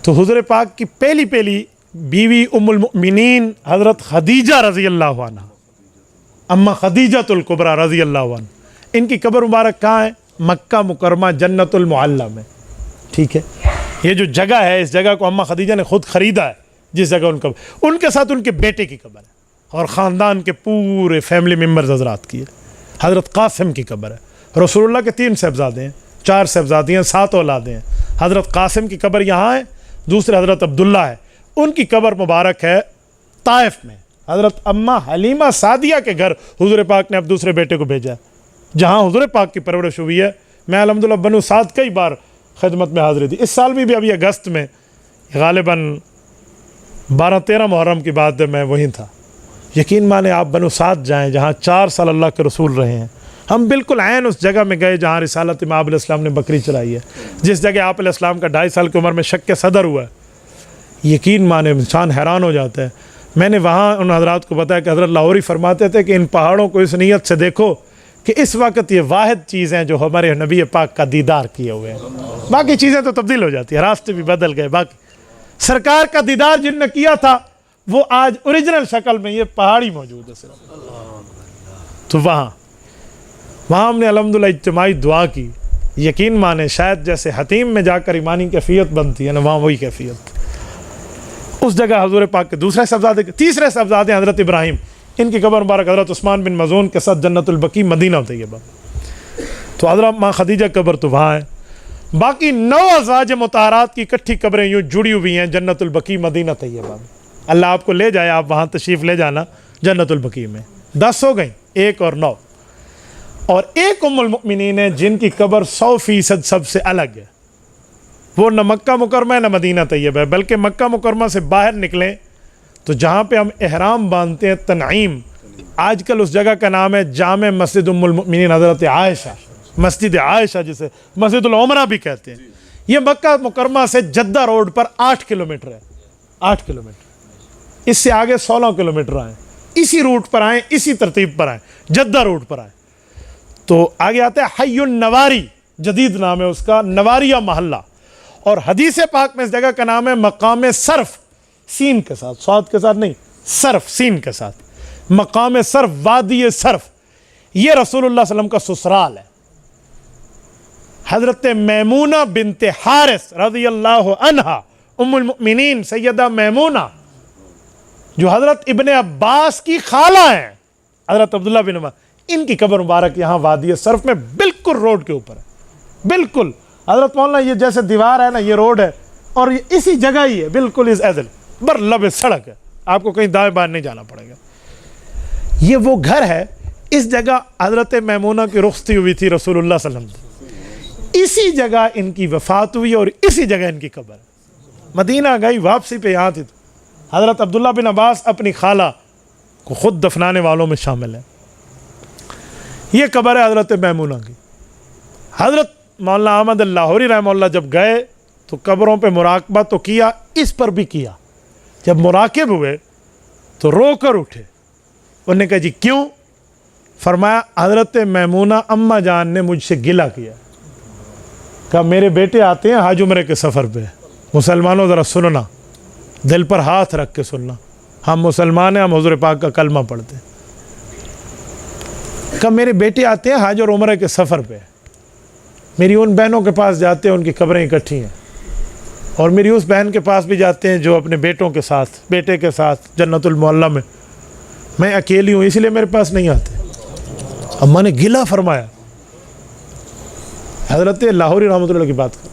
تو حضور پاک کی پہلی بیوی ام المؤمنین حضرت خدیجہ رضی اللہ عنہ، اما خدیجۃ الکبریٰ رضی اللہ عنہ، ان کی قبر مبارک کہاں ہے؟ مکہ مکرمہ جنت المعلی میں، ٹھیک ہے؟ یہ جو جگہ ہے اس جگہ کو اما خدیجہ نے خود خریدا ہے، جس جگہ ان کے ساتھ ان کے بیٹے کی قبر ہے اور خاندان کے پورے فیملی ممبرز حضرات کی ہے۔ حضرت قاسم کی قبر ہے، رسول اللہ کے 3 صاحبزادے ہیں، 4 صاحبزادی ہیں، 7 اولادیں ہیں۔ حضرت قاسم کی قبر یہاں ہے، دوسرے حضرت عبداللہ ہے، ان کی قبر مبارک ہے طائف میں۔ حضرت اماں حلیمہ سعدیہ کے گھر حضور پاک نے اب دوسرے بیٹے کو بھیجا ہے، جہاں حضور پاک کی پرورش ہوئی ہے۔ میں الحمدللہ بنو سعد کئی بار خدمت میں حاضری دی، اس سال بھی ابھی اگست میں غالباً 12-13 محرم کی بات ہے، میں وہیں تھا۔ یقین مانے آپ بنو سعد جائیں جہاں 4 سال اللہ کے رسول رہے ہیں، ہم بالکل عین اس جگہ میں گئے جہاں رسالت مآب الاسلام نے بکری چلائی ہے، جس جگہ آپ علیہ السلام کا 2.5 سال کی عمر میں شک صدر ہوا ہے۔ یقین مانے انسان حیران ہو جاتا ہے۔ میں نے وہاں ان حضرات کو بتایا کہ حضرت لاہوری فرماتے تھے کہ ان پہاڑوں کو اس نیت سے دیکھو کہ اس وقت یہ واحد چیز ہیں جو ہمارے نبی پاک کا دیدار کیے ہوئے ہیں، باقی چیزیں تو تبدیل ہو جاتی ہیں، راستے بھی بدل گئے، باقی سرکار کا دیدار جن نے کیا تھا وہ آج اوریجنل شکل میں یہ پہاڑی موجود ہے صرف۔ تو وہاں ہم نے الحمدللہ اجتماعی دعا کی، یقین مانے شاید جیسے حتیم میں جا کر ایمانی کیفیت بنتی ہے نا، وہاں وہی کیفیت۔ اس جگہ حضور پاک کے دوسرے صاحبزادے، تیسرے صاحبزادے حضرت ابراہیم، ان کی قبر مبارک حضرت عثمان بن مظعون کے ساتھ جنت البقیع مدینہ طیبہ۔ تو حضرت ماں خدیجہ قبر تو وہاں ہے، باقی 9 ازواج مطہرات کی اکٹھی قبریں یوں جڑی ہوئی ہیں جنت البقیع مدینہ طیبہ میں۔ اللہ آپ کو لے جائے، آپ وہاں تشریف لے جانا جنت البقیع میں۔ 10 ہو گئیں، 1 اور 9، اور ایک ام المؤمنین ہے جن کی قبر 100% سب سے الگ ہے، وہ نہ مکہ مکرمہ ہے نہ مدینہ طیبہ ہے، بلکہ مکہ مکرمہ سے باہر نکلیں تو جہاں پہ ہم احرام باندھتے ہیں تنعیم، آج کل اس جگہ کا نام ہے جامع مسجد ام المؤمنین حضرت عائشہ، مسجد عائشہ جسے مسجد العمرہ بھی کہتے ہیں، یہ مکہ مکرمہ سے جدہ روڈ پر 8 کلومیٹر ہے، 8 کلومیٹر، اس سے آگے 16 کلومیٹر آئیں، اسی روٹ پر آئیں، اسی ترتیب پر آئیں، جدہ روڈ پر آئیں تو آگے آتا ہے حی النواری، جدید نام ہے اس کا، نواریہ محلہ، اور حدیث پاک میں اس جگہ کا نام ہے مقام صرف، سین کے ساتھ، صاد کے ساتھ نہیں، صرف سین کے ساتھ، مقام صرف، وادی صرف، یہ رسول اللہ صلی اللہ علیہ وسلم کا سسرال ہے۔ حضرت میمونہ بنت حارث رضی اللہ عنہا، ام المؤمنین سیدہ میمونہ جو حضرت ابن عباس کی خالہ ہیں، حضرت عبداللہ بن عمر، ان کی قبر مبارک یہاں وادی صرف میں بالکل روڈ کے اوپر ہے، بالکل حضرت مولانا یہ جیسے دیوار ہے نا، یہ روڈ ہے اور یہ اسی جگہ ہی ہے، بالکل اس ایدل بر لب سڑک ہے، آپ کو کہیں دائیں بائیں نہیں جانا پڑے گا۔ یہ وہ گھر ہے، اس جگہ حضرت میمونہ کی رخصتی ہوئی تھی رسول اللہ صلی اللہ علیہ وسلم، اسی جگہ ان کی وفات ہوئی اور اسی جگہ ان کی قبر ہے۔ مدینہ گئی، واپسی پہ یہاں تھی، حضرت عبداللہ بن عباس اپنی خالہ کو خود دفنانے والوں میں شامل ہیں۔ یہ قبر ہے حضرت میمونہ کی۔ حضرت مولانا احمد لاہوری رحمہ اللہ جب گئے تو قبروں پہ مراقبہ تو کیا، اس پر بھی کیا، جب مراقب ہوئے تو رو کر اٹھے، انہوں نے کہا جی کیوں؟ فرمایا حضرت میمونہ اماں جان نے مجھ سے گلہ کیا، کہا میرے بیٹے آتے ہیں حج عمرے کے سفر پہ، مسلمانوں ذرا سننا، دل پر ہاتھ رکھ کے سننا، ہم مسلمان ہیں، ہم حضور پاک کا کلمہ پڑھتے ہیں، کہا میرے بیٹے آتے ہیں حج اور عمرے کے سفر پہ، میری ان بہنوں کے پاس جاتے ہیں، ان کی قبریں اکٹھی ہیں، اور میری اس بہن کے پاس بھی جاتے ہیں جو اپنے بیٹوں کے ساتھ، بیٹے کے ساتھ جنت المعلیٰ میں اکیلی ہوں، اس لیے میرے پاس نہیں آتے۔ اماں نے گلہ فرمایا، حضرت لاہوری رحمۃ اللہ کی بات کر،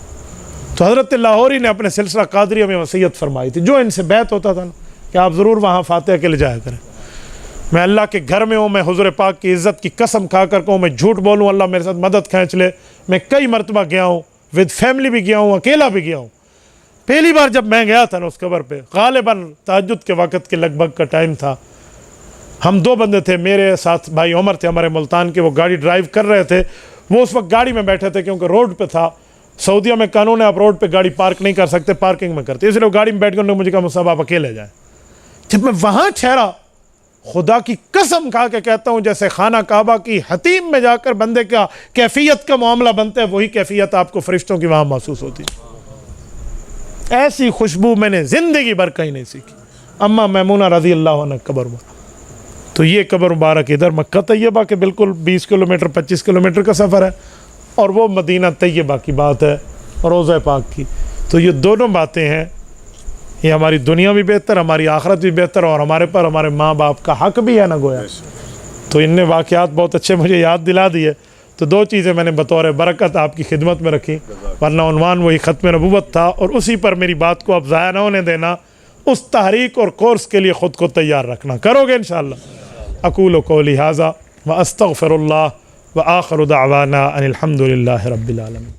تو حضرت لاہوری نے اپنے سلسلہ قادریہ میں وصیت فرمائی تھی، جو ان سے بیعت ہوتا تھا نا کہ آپ ضرور وہاں فاتحہ کے لے جایا کریں، میں اللہ کے گھر میں ہوں، میں حضور پاک کی عزت کی قسم کھا کر کہوں، میں جھوٹ بولوں اللہ میرے ساتھ مدد کھینچ لے، میں کئی مرتبہ گیا ہوں، ود فیملی بھی گیا ہوں، اکیلا بھی گیا ہوں۔ پہلی بار جب میں گیا تھا نا اس قبر پہ، غالباً تہجد کے وقت کے لگ بھگ کا ٹائم تھا، ہم 2 بندے تھے، میرے ساتھ بھائی عمر تھے ہمارے ملتان کے، وہ گاڑی ڈرائیو کر رہے تھے، وہ اس وقت گاڑی میں بیٹھے تھے کیونکہ روڈ پہ تھا، سعودیہ میں قانون ہے آپ روڈ پہ گاڑی پارک نہیں کر سکتے، پارکنگ میں کرتے، اس لیے وہ گاڑی میں بیٹھ کے انہوں نے مجھے کہا مصعب آپ اکیلے جائیں۔ جب میں وہاں ٹھہرا، خدا کی قسم کھا کے کہتا ہوں جیسے خانہ کعبہ کی حتیم میں جا کر بندے کا کیفیت کا معاملہ بنتا ہے، وہی کیفیت آپ کو فرشتوں کی وہاں محسوس ہوتی ہے۔ ایسی خوشبو میں نے زندگی بھر کہیں نہیں سیکھی۔ اماں میمونہ رضی اللہ عنہ قبر میں، تو یہ قبر مبارک ادھر مکہ طیبہ کے بالکل 20 کلومیٹر 25 کلومیٹر کا سفر ہے، اور وہ مدینہ طیبہ کی بات ہے روضہ پاک کی۔ تو یہ دونوں باتیں ہیں، یہ ہماری دنیا بھی بہتر، ہماری آخرت بھی بہتر، اور ہمارے پر ہمارے ماں باپ کا حق بھی ہے نا گویا۔ تو ان نے واقعات بہت اچھے مجھے یاد دلا دیے، تو 2 چیزیں میں نے بطور برکت آپ کی خدمت میں رکھی، ورنہ عنوان وہی ختم نبوت تھا، اور اسی پر میری بات کو اب ضائع نہ ہونے دینا، اس تحریک اور کورس کے لیے خود کو تیار رکھنا، کرو گے انشاءاللہ۔ اقول قولی ھذا واستغفر اللہ وآخر دعوانا ان الحمد للہ رب العالمین۔